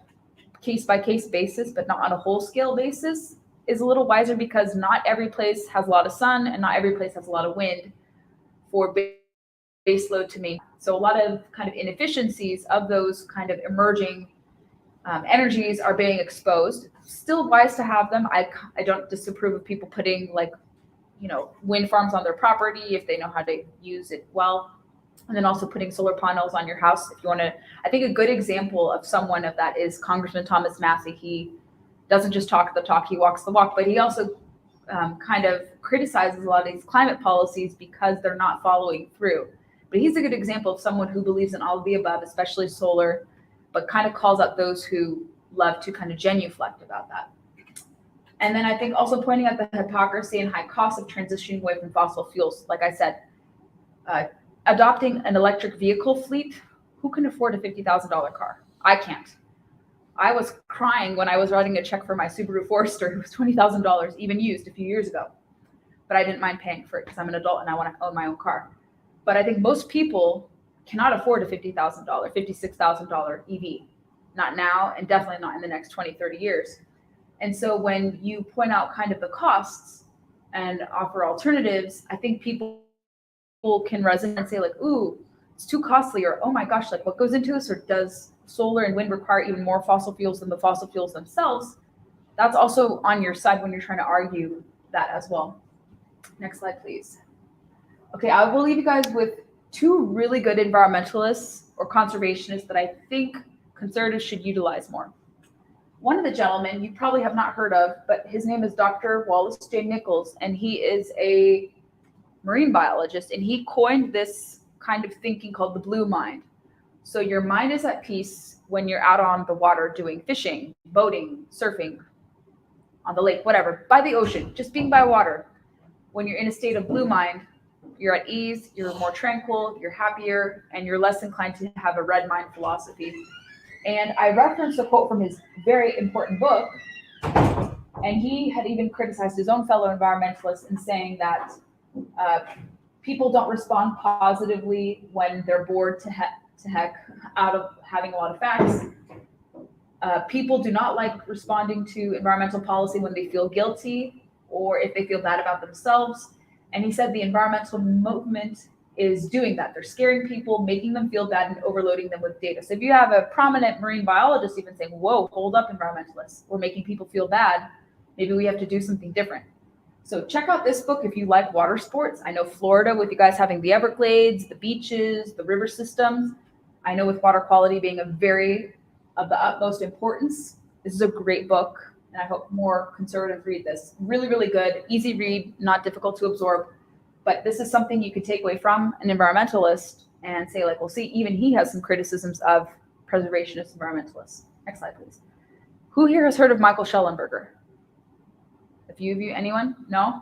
case-by-case basis, but not on a whole-scale basis, is a little wiser because not every place has a lot of sun and not every place has a lot of wind for base load to me. So a lot of kind of inefficiencies of those kind of emerging energies are being exposed. Still wise to have them. I don't disapprove of people putting wind farms on their property if they know how to use it well. And then also putting solar panels on your house if you want to. I think a good example of someone of that is Congressman Thomas Massey. He doesn't just talk the talk, he walks the walk, but he also kind of criticizes a lot of these climate policies because they're not following through. But he's a good example of someone who believes in all of the above, especially solar, but kind of calls out those who love to kind of genuflect about that. And then I think also pointing out the hypocrisy and high cost of transitioning away from fossil fuels. Like I said, adopting an electric vehicle fleet, who can afford a $50,000 car? I can't. I was crying when I was writing a check for my Subaru Forester. It was $20,000, even used a few years ago. But I didn't mind paying for it because I'm an adult and I want to own my own car. But I think most people cannot afford a $50,000, $56,000 EV. Not now, and definitely not in the next 20, 30 years. And so when you point out kind of the costs and offer alternatives, I think people can resonate and say like, ooh, it's too costly, or oh my gosh, like what goes into this, or does solar and wind require even more fossil fuels than the fossil fuels themselves? That's also on your side when you're trying to argue that as well. Next slide, please. Okay, I will leave you guys with two really good environmentalists or conservationists that I think conservatives should utilize more. One of the gentlemen you probably have not heard of, but his name is Dr. Wallace J Nichols, and he is a marine biologist, and he coined this kind of thinking called the blue mind. So your mind is at peace when you're out on the water doing fishing, boating, surfing, on the lake, whatever, by the ocean, just being by water. When you're in a state of blue mind, you're at ease, you're more tranquil, you're happier, and you're less inclined to have a red mind philosophy. And I referenced a quote from his very important book, and he had even criticized his own fellow environmentalists in saying that people don't respond positively when they're bored to heck out of having a lot of facts. People do not like responding to environmental policy when they feel guilty or if they feel bad about themselves. And he said the environmental movement is doing that. They're scaring people, making them feel bad, and overloading them with data. So if you have a prominent marine biologist even saying, whoa, hold up, environmentalists, we're making people feel bad, maybe we have to do something different. So check out this book if you like water sports. I know Florida, with you guys having the Everglades, the beaches, the river systems. I know with water quality being of the utmost importance, this is a great book, and I hope more conservatives read this. Really, really good, easy read, not difficult to absorb. But this is something you could take away from an environmentalist and say, like, well, see, even he has some criticisms of preservationist environmentalists. Next slide, please. Who here has heard of Michael Shellenberger? A few of you, anyone? No?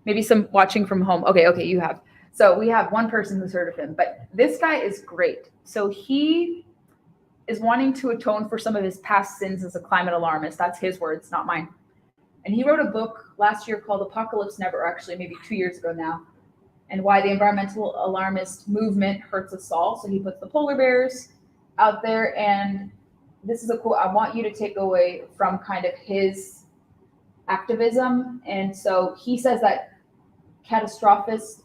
Maybe some watching from home. Okay, you have. So we have one person who's heard of him, but this guy is great. So he is wanting to atone for some of his past sins as a climate alarmist. That's his words, not mine. And he wrote a book last year called Apocalypse Never, actually, maybe 2 years ago now, and why the environmental alarmist movement hurts us all. So he puts the polar bears out there, and this is a quote I want you to take away from kind of his activism. And so he says that catastrophist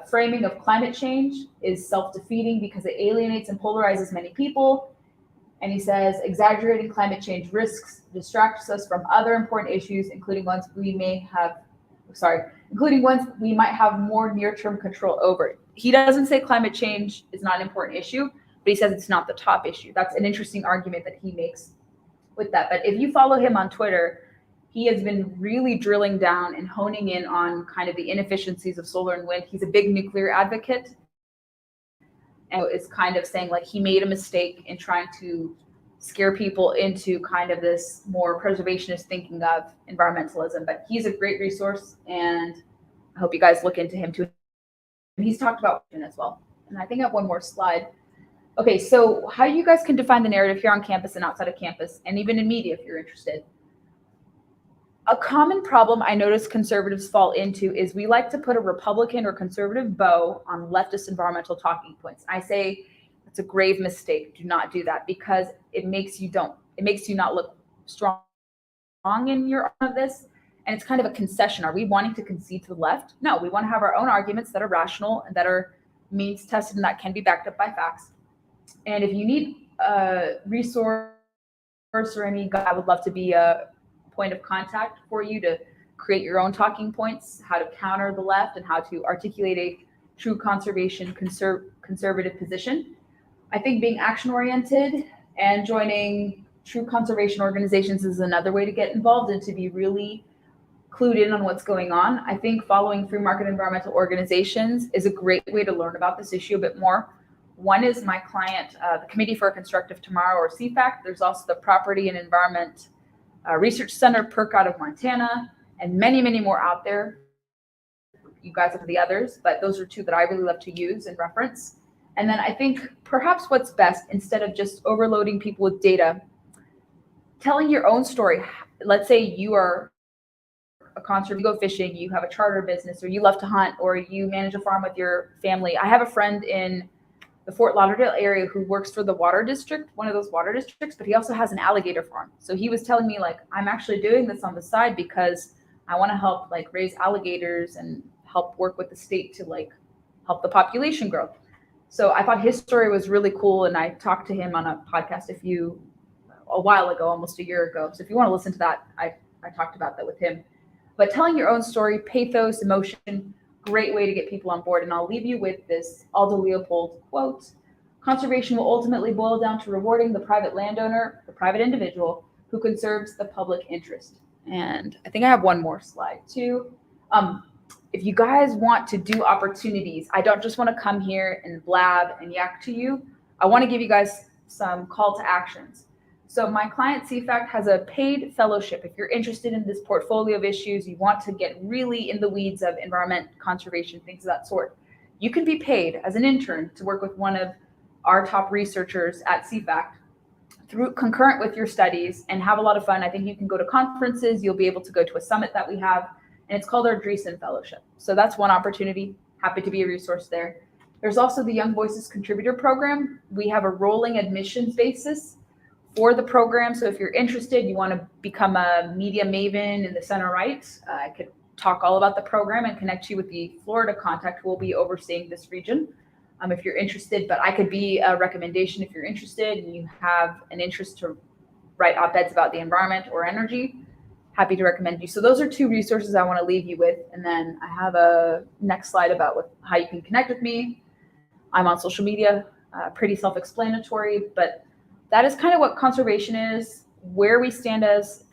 framing of climate change is self-defeating because it alienates and polarizes many people. And he says exaggerating climate change risks distracts us from other important issues, including ones we might have more near-term control over. He doesn't say climate change is not an important issue, but he says it's not the top issue. That's an interesting argument that he makes with that. But if you follow him on Twitter, he has been really drilling down and honing in on kind of the inefficiencies of solar and wind. He's a big nuclear advocate. And it's kind of saying like he made a mistake in trying to scare people into kind of this more preservationist thinking of environmentalism. But he's a great resource, and I hope you guys look into him too. And he's talked about it as well. And I think I have one more slide. Okay, so how you guys can define the narrative here on campus and outside of campus, and even in media if you're interested. A common problem I notice conservatives fall into is we like to put a Republican or conservative bow on leftist environmental talking points. I say it's a grave mistake. Do not do that, because it makes you not look strong in your own of this. And it's kind of a concession. Are we wanting to concede to the left? No, we want to have our own arguments that are rational and that are means tested and that can be backed up by facts. And if you need a resource or any guy, I would love to be a point of contact for you to create your own talking points, how to counter the left, and how to articulate a true conservative position. I think being action-oriented and joining true conservation organizations is another way to get involved and to be really clued in on what's going on. I think following free market environmental organizations is a great way to learn about this issue a bit more. One is my client, the Committee for a Constructive Tomorrow, or CFAC. There's also the Property and Environment Research Center, PERC, out of Montana, and many, many more out there. You guys have the others, but those are two that I really love to use and reference. And then I think perhaps what's best, instead of just overloading people with data, telling your own story. Let's say you are a conservative, you go fishing, you have a charter business, or you love to hunt, or you manage a farm with your family. I have a friend in the Fort Lauderdale area who works for the water district, one of those water districts, but he also has an alligator farm. So he was telling me, like, I'm actually doing this on the side because I want to help like raise alligators and help work with the state to like help the population grow. So I thought his story was really cool, and I talked to him on a podcast a while ago, almost a year ago. So if you want to listen to that, I talked about that with him. But telling your own story, pathos, emotion, great way to get people on board. And I'll leave you with this Aldo Leopold quote. Conservation will ultimately boil down to rewarding the private landowner, the private individual who conserves the public interest. And I think I have one more slide too. If you guys want to do opportunities, I don't just want to come here and blab and yak to you. I want to give you guys some call to actions. So my client CFACT has a paid fellowship. If you're interested in this portfolio of issues, you want to get really in the weeds of environment, conservation, things of that sort, you can be paid as an intern to work with one of our top researchers at CFACT through concurrent with your studies and have a lot of fun. I think you can go to conferences, you'll be able to go to a summit that we have, and it's called our Dreesen Fellowship. So that's one opportunity. Happy to be a resource there. There's also the Young Voices Contributor Program. We have a rolling admissions basis for the program. So if you're interested, you want to become a media maven in the center right, I could talk all about the program and connect you with the Florida contact who will be overseeing this region. If you're interested, but I could be a recommendation if you're interested and you have an interest to write op-eds about the environment or energy, happy to recommend you. So those are two resources I want to leave you with. And then I have a next slide about how you can connect with me. I'm on social media, pretty self-explanatory, but that is kind of what conservation is, where we stand as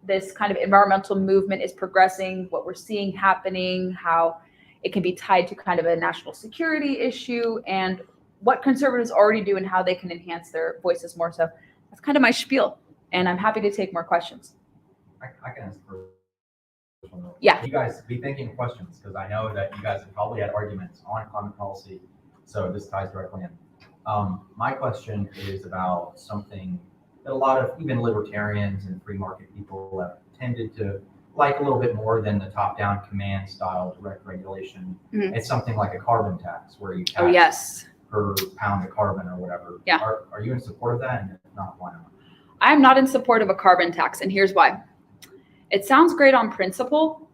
this kind of environmental movement is progressing, what we're seeing happening, how it can be tied to kind of a national security issue, and what conservatives already do and how they can enhance their voices more. So that's kind of my spiel, and I'm happy to take more questions. I can ask for one. Yeah. You guys be thinking of questions, because I know that you guys have probably had arguments on climate policy, so this ties directly in. My question is about something that a lot of even libertarians and free market people have tended to like a little bit more than the top-down command style direct regulation. Mhm. It's something like a carbon tax where you tax Yes. per pound of carbon or whatever. Yeah. Are you in support of that? And if not, why not? I'm not in support of a carbon tax, and here's why. It sounds great on principle,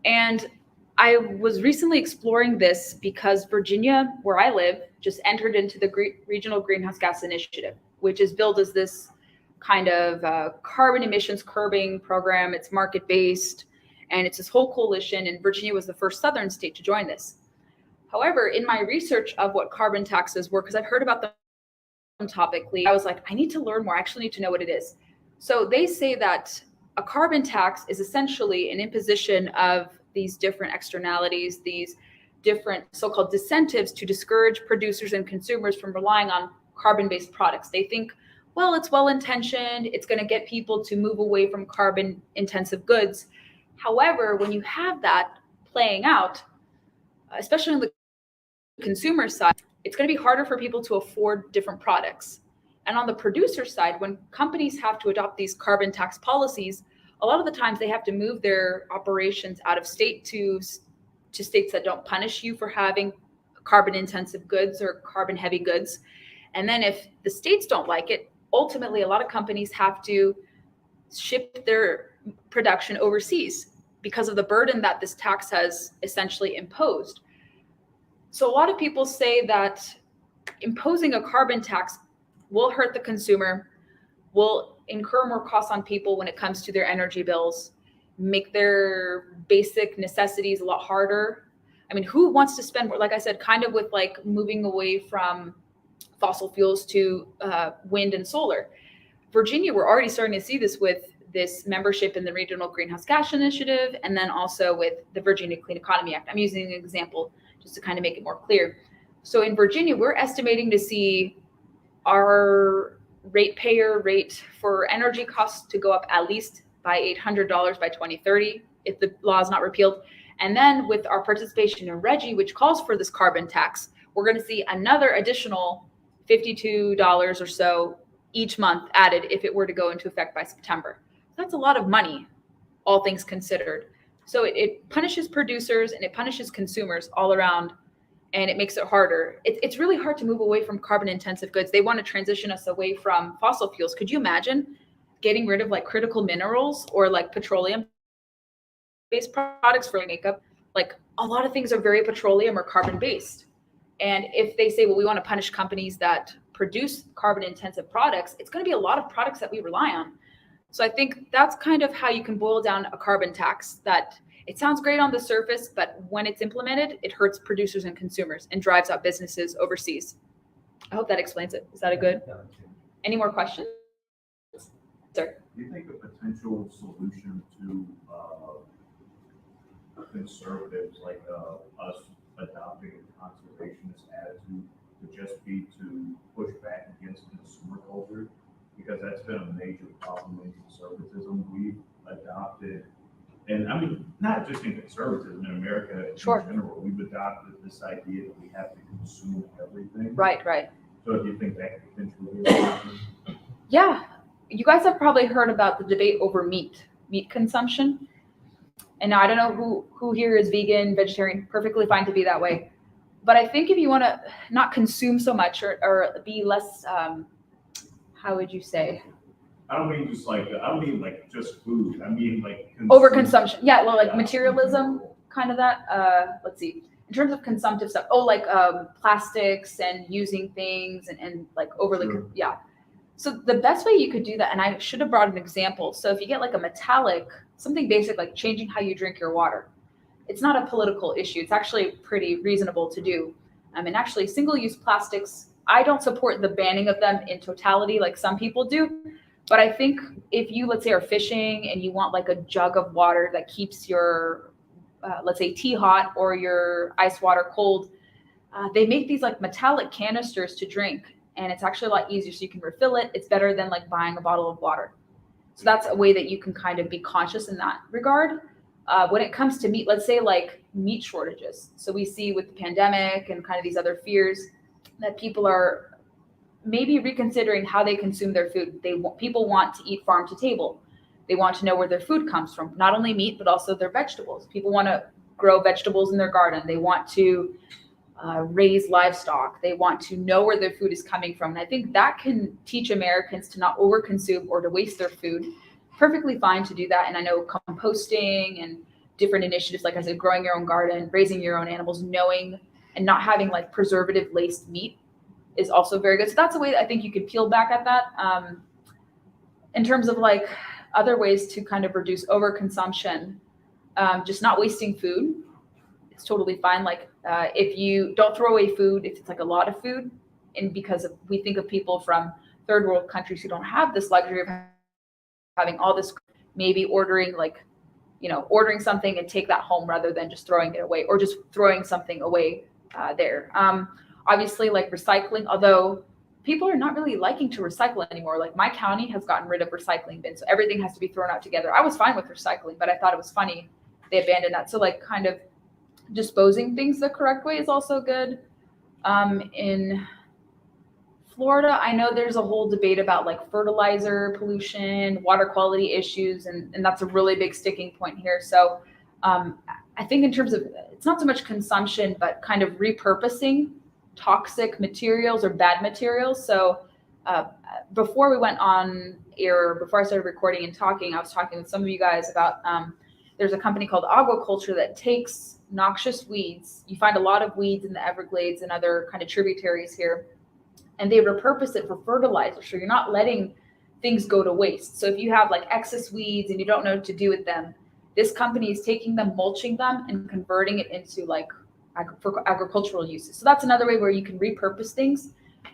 and I was recently exploring this because Virginia, where I live, just entered into the Regional Greenhouse Gas Initiative, which is billed as this kind of carbon emissions curbing program. It's market-based, and it's this whole coalition, and Virginia was the first southern state to join this. However, in my research of what carbon taxes were, because I've heard about them topically, I was like, I need to learn more. I actually need to know what it is. So they say that a carbon tax is essentially an imposition of these different externalities, these different so-called disincentives to discourage producers and consumers from relying on carbon-based products. They think, well, it's well-intentioned, it's going to get people to move away from carbon-intensive goods. However, when you have that playing out, especially on the consumer side, it's going to be harder for people to afford different products. And on the producer side, when companies have to adopt these carbon tax policies, a lot of the times they have to move their operations out of state to states that don't punish you for having carbon intensive goods or carbon heavy goods. And then if the states don't like it, ultimately a lot of companies have to ship their production overseas because of the burden that this tax has essentially imposed. So a lot of people say that imposing a carbon tax will hurt the consumer, will incur more costs on people when it comes to their energy bills, make their basic necessities a lot harder. I mean, who wants to spend more? Like I said, kind of with like moving away from fossil fuels to wind and solar. Virginia, we're already starting to see this with this membership in the Regional Greenhouse Gas Initiative, and then also with the Virginia Clean Economy Act. I'm using an example just to kind of make it more clear. So in Virginia, we're estimating to see our ratepayer rate for energy costs to go up at least by $800 by 2030 if the law is not repealed. And then with our participation in RGGI, which calls for this carbon tax, we're going to see another additional $52 or so each month added if it were to go into effect by September. That's a lot of money, all things considered. So it punishes producers and it punishes consumers all around, and it makes it harder. It's really hard to move away from carbon intensive goods. They want to transition us away from fossil fuels. Could you imagine getting rid of like critical minerals or like petroleum based products for makeup? Like a lot of things are very petroleum or carbon based. And if they say, well, we want to punish companies that produce carbon intensive products, it's going to be a lot of products that we rely on. So I think that's kind of how you can boil down a carbon tax, that it sounds great on the surface, but when it's implemented, it hurts producers and consumers and drives out businesses overseas. I hope that explains it. Is that a good? Any more questions? Sir? Do you think a potential solution to conservatives like us adopting a conservationist attitude would just be to push back against consumer culture? Because that's been a major problem in conservatism. We've adopted, and I mean, not just in conservatism, in America in Sure. general, we've adopted this idea that we have to consume everything. Right. So do you think that could potentially be a solution? Yeah. You guys have probably heard about the debate over meat consumption. And now I don't know who here is vegan, vegetarian, perfectly fine to be that way. But I think if you want to not consume so much or be less, how would you say? I don't mean just food. I mean like Overconsumption. Yeah, well, like Yeah. materialism, kind of that. Let's see. In terms of consumptive stuff, plastics and using things and like overly, Sure. yeah. So the best way you could do that, and I should have brought an example. So if you get like a metallic, something basic like changing how you drink your water, it's not a political issue. It's actually pretty reasonable to do. And actually single-use plastics, I don't support the banning of them in totality like some people do. But I think if you, let's say, are fishing and you want like a jug of water that keeps your, let's say, tea hot or your ice water cold, they make these like metallic canisters to drink. And it's actually a lot easier, so you can refill it. It's better than like buying a bottle of water. So that's a way that you can kind of be conscious in that regard. When it comes to meat, let's say like meat shortages. So we see with the pandemic and kind of these other fears that people are maybe reconsidering how they consume their food. People want to eat farm to table. They want to know where their food comes from, not only meat, but also their vegetables. People want to grow vegetables in their garden. They want to raise livestock. They want to know where their food is coming from. And I think that can teach Americans to not overconsume or to waste their food. Perfectly fine to do that. And I know composting and different initiatives, like I said, growing your own garden, raising your own animals, knowing and not having like preservative laced meat is also very good. So that's a way that I think you could peel back at that. In terms of like other ways to kind of reduce overconsumption, just not wasting food. It's totally fine. Like if you don't throw away food, if it's like a lot of food, and because we think of people from third world countries who don't have this luxury of having all this, maybe ordering something and take that home rather than just throwing it away or just throwing something away there. Obviously like recycling, although people are not really liking to recycle anymore. Like my county has gotten rid of recycling bins. So everything has to be thrown out together. I was fine with recycling, but I thought it was funny they abandoned that. So like kind of disposing things the correct way is also good. In Florida, I know there's a whole debate about like fertilizer pollution, water quality issues, and that's a really big sticking point here. So I think in terms of, it's not so much consumption, but kind of repurposing toxic materials or bad materials. So before we went on air, before I started recording and talking, I was talking with some of you guys about, there's a company called Aquaculture that takes noxious weeds. You find a lot of weeds in the Everglades and other kind of tributaries here, and they repurpose it for fertilizer. So you're not letting things go to waste. So if you have like excess weeds and you don't know what to do with them, this company is taking them, mulching them, and converting it into like for agricultural uses. So that's another way where you can repurpose things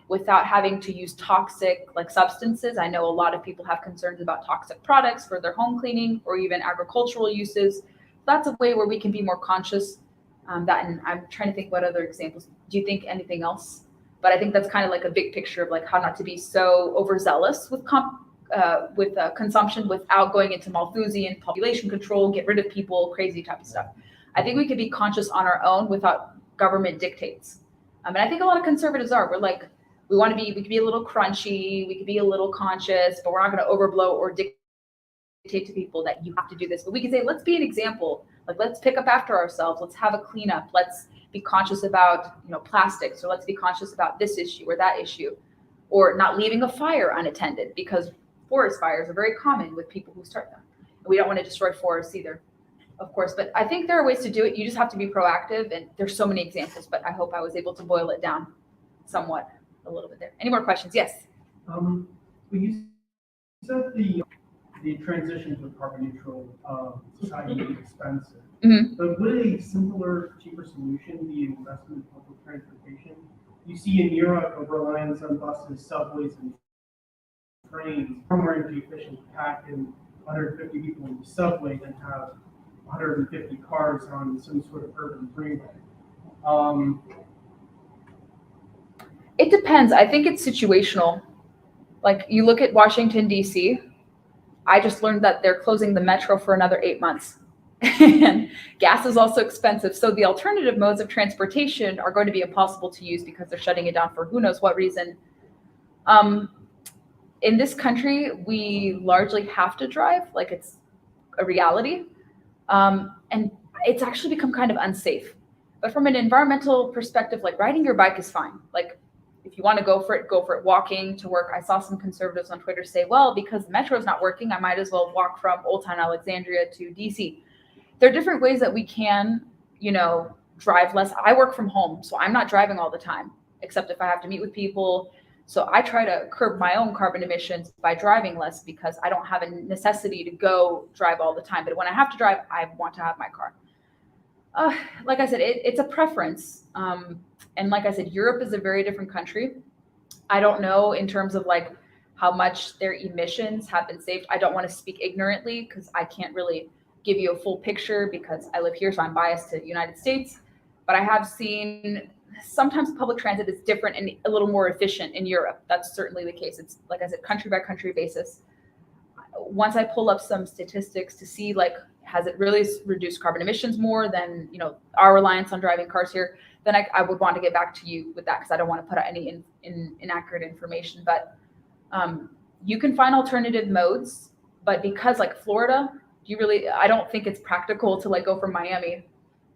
without having to use toxic like substances. I know a lot of people have concerns about toxic products for their home cleaning or even agricultural uses. That's a way where we can be more conscious. That, and I'm trying to think what other examples. Do you think anything else? But I think that's kind of like a big picture of like how not to be so overzealous with consumption without going into Malthusian population control, get rid of people, crazy type of stuff. I think we could be conscious on our own without government dictates. And I think a lot of conservatives are. We're like, we could be a little crunchy, we could be a little conscious, but we're not going to overblow or dictate to people that you have to do this. But we can say, let's be an example. Like, let's pick up after ourselves. Let's have a cleanup. Let's be conscious about, plastics, or let's be conscious about this issue or that issue, or not leaving a fire unattended, because forest fires are very common with people who start them. And we don't want to destroy forests either, of course. But I think there are ways to do it. You just have to be proactive, and there's so many examples, but I hope I was able to boil it down somewhat a little bit there. Any more questions? Yes. Well, you said the transition to a carbon neutral society is expensive. Mm-hmm. But would a simpler, cheaper solution be investment in public transportation you see in Europe a reliance on buses, subways, and trains, far more energy efficient to pack in 150 people in the subway than have 150 cars on some sort of urban freeway. It depends. I think it's situational. Like you look at Washington, D.C., I just learned that they're closing the metro for another 8 months. And gas is also expensive. So the alternative modes of transportation are going to be impossible to use because they're shutting it down for who knows what reason. In this country, we largely have to drive, like it's a reality. And it's actually become kind of unsafe. But from an environmental perspective, like riding your bike is fine. Like if you want to go for it, go for it. Walking to work. I saw some conservatives on Twitter say, well, because the metro is not working, I might as well walk from Old Town Alexandria to DC. There are different ways that we can, drive less. I work from home, so I'm not driving all the time, except if I have to meet with people. So I try to curb my own carbon emissions by driving less because I don't have a necessity to go drive all the time. But when I have to drive, I want to have my car. Like I said, it's a preference. And like I said, Europe is a very different country. I don't know in terms of like how much their emissions have been saved. I don't want to speak ignorantly because I can't really give you a full picture because I live here, so I'm biased to the United States. But I have seen sometimes public transit is different and a little more efficient in Europe. That's certainly the case. It's, like I said, country by country basis. Once I pull up some statistics to see, like, has it really reduced carbon emissions more than, our reliance on driving cars here, then I would want to get back to you with that because I don't want to put out any inaccurate information. But you can find alternative modes, but because like Florida, I don't think it's practical to like go from Miami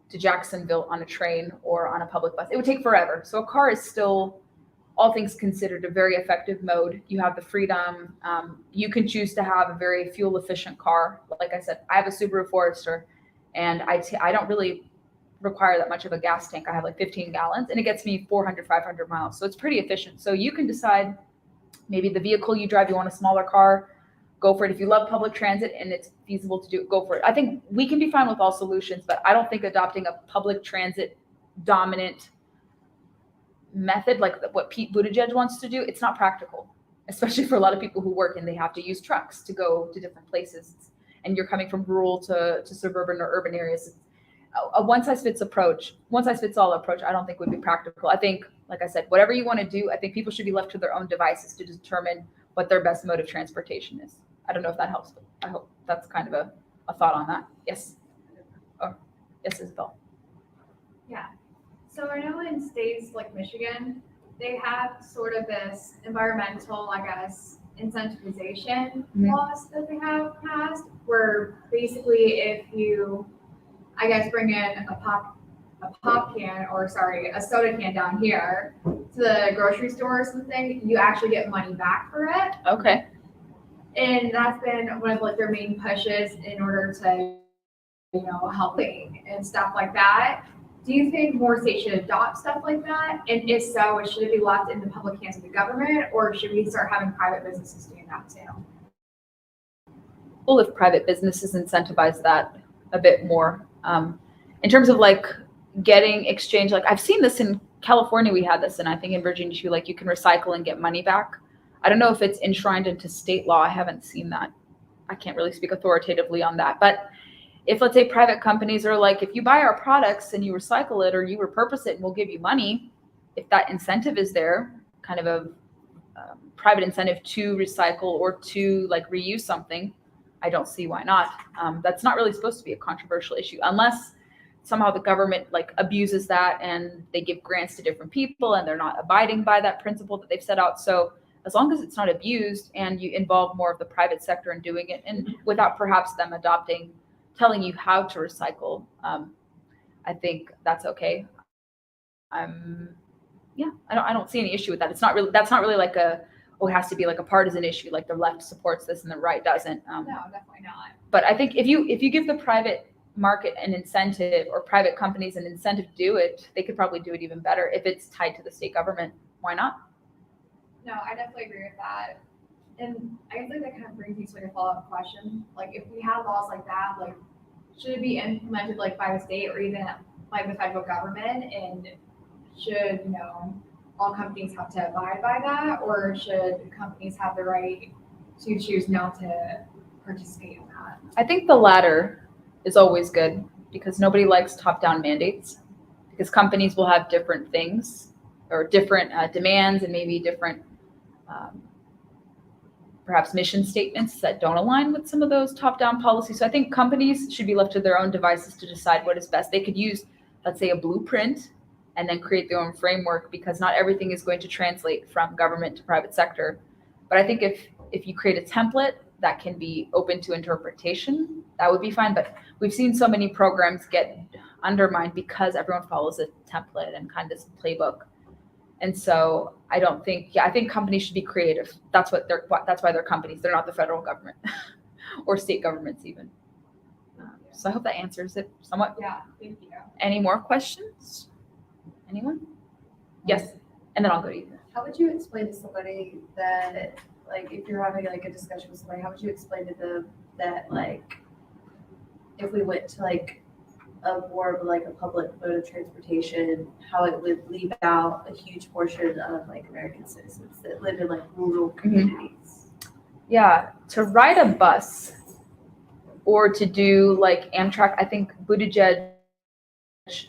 to Jacksonville on a train or on a public bus. It would take forever. So a car is still, all things considered, a very effective mode. You have the freedom. You can choose to have a very fuel efficient car. Like I said, I have a Subaru Forester and I don't really require that much of a gas tank. I have like 15 gallons and it gets me 400, 500 miles. So it's pretty efficient. So you can decide maybe the vehicle you drive, you want a smaller car, go for it. If you love public transit and it's feasible to do it, go for it. I think we can be fine with all solutions, but I don't think adopting a public transit dominant method like what Pete Buttigieg wants to do, it's not practical, especially for a lot of people who work and they have to use trucks to go to different places. And you're coming from rural to suburban or urban areas. A one-size-fits-all approach, I don't think would be practical. I think, like I said, whatever you want to do, I think people should be left to their own devices to determine what their best mode of transportation is. I don't know if that helps, but I hope that's kind of a thought on that. Yes. Oh, yes, Isabel. Yeah. So I know in states like Michigan, they have sort of this environmental, I guess, incentivization laws that they have passed, where basically if you, I guess, bring in a soda can down here to the grocery store or something, you actually get money back for it. Okay. And that's been one of like their main pushes in order to, helping and stuff like that. Do you think more states should adopt stuff like that? And if so, should it be left in the public hands of the government, or should we start having private businesses doing that too? Well, if private businesses incentivize that a bit more, in terms of like getting exchange, like I've seen this in California, we had this, and I think in Virginia too, like you can recycle and get money back. I don't know if it's enshrined into state law. I haven't seen that. I can't really speak authoritatively on that. But if, let's say, private companies are like, if you buy our products and you recycle it or you repurpose it and we'll give you money, if that incentive is there, kind of a private incentive to recycle or to like reuse something, I don't see why not. That's not really supposed to be a controversial issue unless somehow the government like abuses that and they give grants to different people and they're not abiding by that principle that they've set out. So as long as it's not abused and you involve more of the private sector in doing it and without perhaps them telling you how to recycle, I think that's okay. I don't see any issue with that. That's not really like it has to be like a partisan issue, like the left supports this and the right doesn't. No, definitely not. But I think if you give the private market an incentive or private companies an incentive to do it, they could probably do it even better if it's tied to the state government. Why not? No, I definitely agree with that. And I guess like that kind of brings me to like a follow-up question. Like if we have laws like that, like should it be implemented like by the state or even by the federal government? And should, all companies have to abide by that, or should companies have the right to choose not to participate in that? I think the latter is always good because nobody likes top-down mandates because companies will have different things or different demands and maybe different perhaps mission statements that don't align with some of those top-down policies. So I think companies should be left to their own devices to decide what is best. They could use, let's say, a blueprint and then create their own framework because not everything is going to translate from government to private sector. But I think if you create a template that can be open to interpretation, that would be fine. But we've seen so many programs get undermined because everyone follows a template and kind of this playbook. And so I think companies should be creative. That's why they're companies. They're not the federal government or state governments even. So I hope that answers it somewhat. Yeah, thank you. Any more questions? Anyone? Yes, and then I'll go to you. How would you explain to somebody that, like, if you're having like a discussion with somebody, how would you explain to them that, like, if we went to like a more of like a public mode of transportation, how it would leave out a huge portion of like American citizens that live in like rural communities? Yeah, to ride a bus or to do like Amtrak, I think Buttigieg,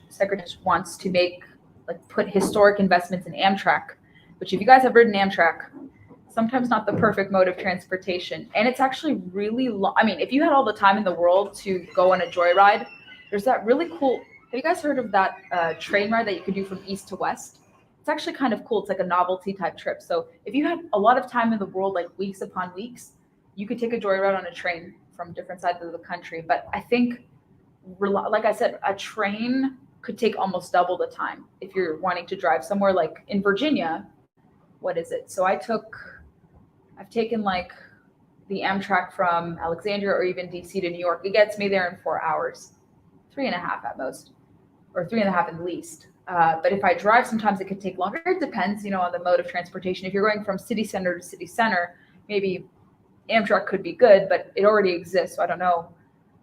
Secretary, wants to put historic investments in Amtrak, which if you guys have ridden Amtrak, sometimes not the perfect mode of transportation. And it's actually really long. I mean, if you had all the time in the world to go on a joyride, there's that really cool, have you guys heard of that train ride that you could do from east to west? It's actually kind of cool. It's like a novelty type trip. So if you had a lot of time in the world, like weeks upon weeks, you could take a joyride on a train from different sides of the country. But I think, like I said, a train could take almost double the time if you're wanting to drive somewhere like in Virginia. What is it? So I've taken like the Amtrak from Alexandria or even DC to New York. It gets me there in 4 hours, 3.5 at most, or 3.5 at least. But if I drive, sometimes it could take longer. It depends, on the mode of transportation. If you're going from city center to city center, maybe Amtrak could be good, but it already exists. So I don't know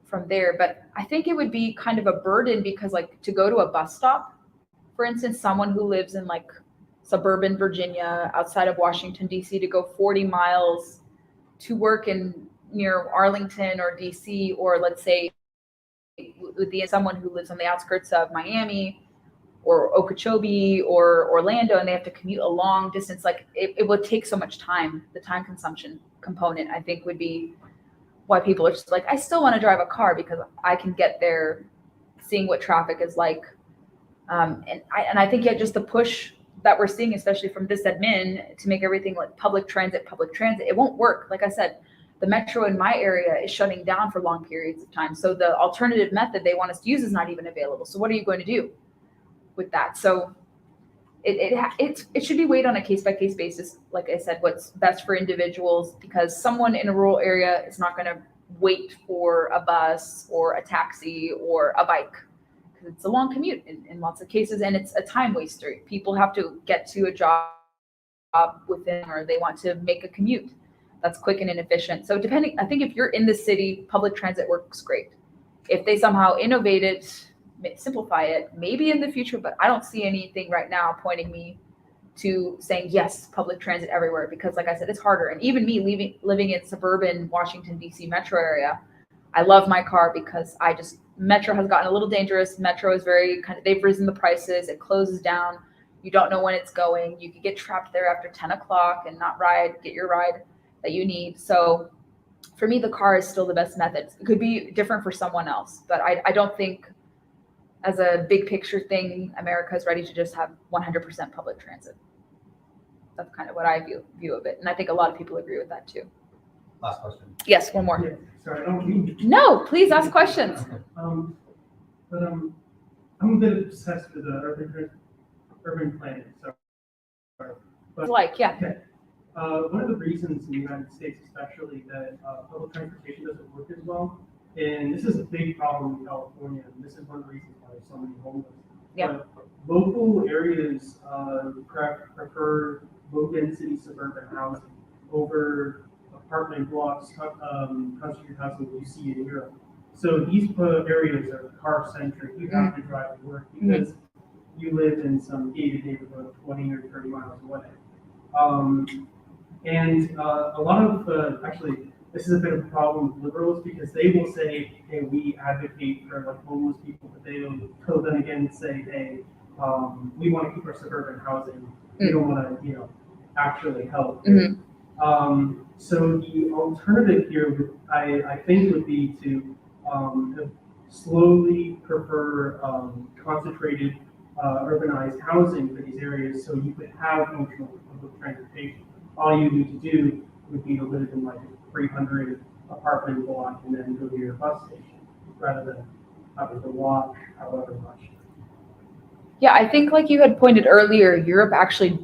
from there. But I think it would be kind of a burden because like to go to a bus stop, for instance, someone who lives in like suburban Virginia outside of Washington, D.C. to go 40 miles to work near Arlington or D.C. or let's say with someone who lives on the outskirts of Miami or Okeechobee or Orlando and they have to commute a long distance, like it would take so much time. The time consumption component, I think, would be why people are just like, I still want to drive a car because I can get there seeing what traffic is like. And I think just the push that we're seeing, especially from this admin, to make everything like public transit, it won't work. Like I said, the metro in my area is shutting down for long periods of time. So the alternative method they want us to use is not even available. So what are you going to do with that? So it should be weighed on a case-by-case basis. Like I said, what's best for individuals, because someone in a rural area is not going to wait for a bus or a taxi or a bike. It's a long commute in lots of cases, and it's a time waster. People have to get to a job within, or they want to make a commute that's quick and inefficient. So I think if you're in the city, public transit works great. If they somehow innovate it, simplify it, maybe in the future, but I don't see anything right now pointing me to saying, yes, public transit everywhere, because like I said, it's harder. And even me living in suburban Washington, D.C. metro area, I love my car because Metro has gotten a little dangerous. Metro is they've risen the prices. It closes down. You don't know when it's going. You could get trapped there after 10 o'clock and not get your ride that you need. So for me, the car is still the best method. It could be different for someone else, but I don't think as a big picture thing, America is ready to just have 100% public transit. That's kind of what I view of it. And I think a lot of people agree with that too. Last question. Yes, one more. Yeah, sorry, I don't mean. No, please ask questions. I'm a bit obsessed with urban planning. Sorry. But, Yeah. okay. One of the reasons in the United States, especially, that public transportation doesn't work as well, and this is a big problem in California, and this is one of the reasons why there's so many homeless. Yeah. But local areas prefer low-density suburban housing over apartment blocks, concentrated housing you see in Europe. So these areas are car-centric. You have to drive to work because you live in some gated neighborhood 20 or 30 miles away. A lot of, actually, this is a bit of a problem with liberals because they will say, hey, we advocate for like homeless people, but they'll then again say, hey, we want to keep our suburban housing. We don't want to, actually help. So the alternative here, I think, would be to slowly prefer concentrated urbanized housing for these areas, so you could have functional public transportation. All you need to do would be to live in like a 300 apartment block and then go to your bus station, rather than having to walk however much. Yeah, I think like you had pointed earlier, Europe actually,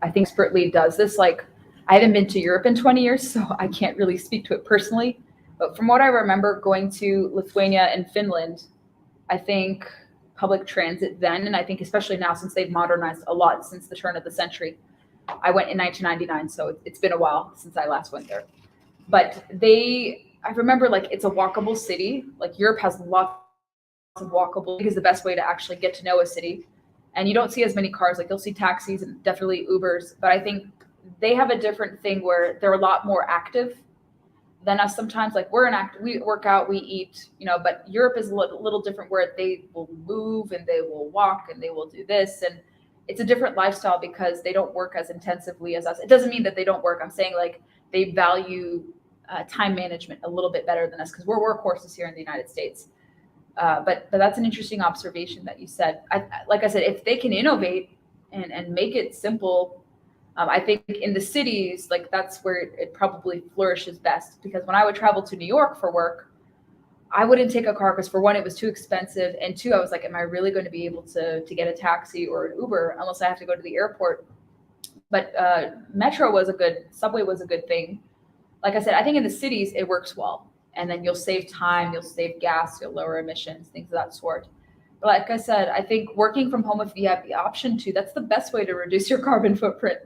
I think, expertly does this. Like, I haven't been to Europe in 20 years, so I can't really speak to it personally. But from what I remember going to Lithuania and Finland, I think public transit then, and I think especially now since they've modernized a lot since the turn of the century. I went in 1999, so it's been a while since I last went there. But I remember like it's a walkable city. Like Europe has lots of walkable, is the best way to actually get to know a city. And you don't see as many cars, like you'll see taxis and definitely Ubers, but I think they have a different thing where they're a lot more active than us sometimes. Like we work out, we eat, but Europe is a little different where they will move and they will walk and they will do this. And it's a different lifestyle because they don't work as intensively as us. It doesn't mean that they don't work. I'm saying like they value time management a little bit better than us because we're workhorses here in the United States. But that's an interesting observation that you said. Like I said, if they can innovate and make it simple, I think in the cities, like that's where it probably flourishes best. Because when I would travel to New York for work, I wouldn't take a car because for one, it was too expensive. And two, I was like, am I really going to be able to get a taxi or an Uber unless I have to go to the airport? But subway was a good thing. Like I said, I think in the cities, it works well. And then you'll save time, you'll save gas, you'll lower emissions, things of that sort. But like I said, I think working from home, if you have the option to, that's the best way to reduce your carbon footprint.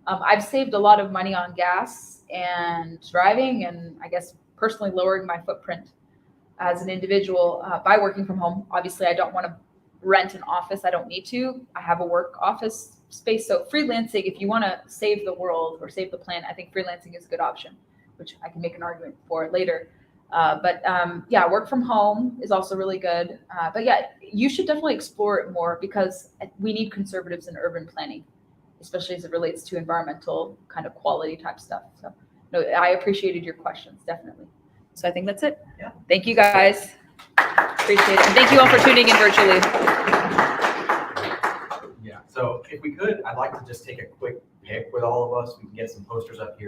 I've saved a lot of money on gas and driving, and I guess personally lowering my footprint as an individual by working from home. Obviously, I don't want to rent an office. I don't need to. I have a work office space. So freelancing, if you want to save the world or save the planet, I think freelancing is a good option, which I can make an argument for later. But work from home is also really good. But yeah, you should definitely explore it more because we need conservatives in urban planning, especially as it relates to environmental kind of quality type stuff. So no, I appreciated your questions, definitely. So I think that's it. Yeah. Thank you guys. Appreciate it. And thank you all for tuning in virtually. Yeah, so if we could, I'd like to just take a quick pic with all of us. We can get some posters up here.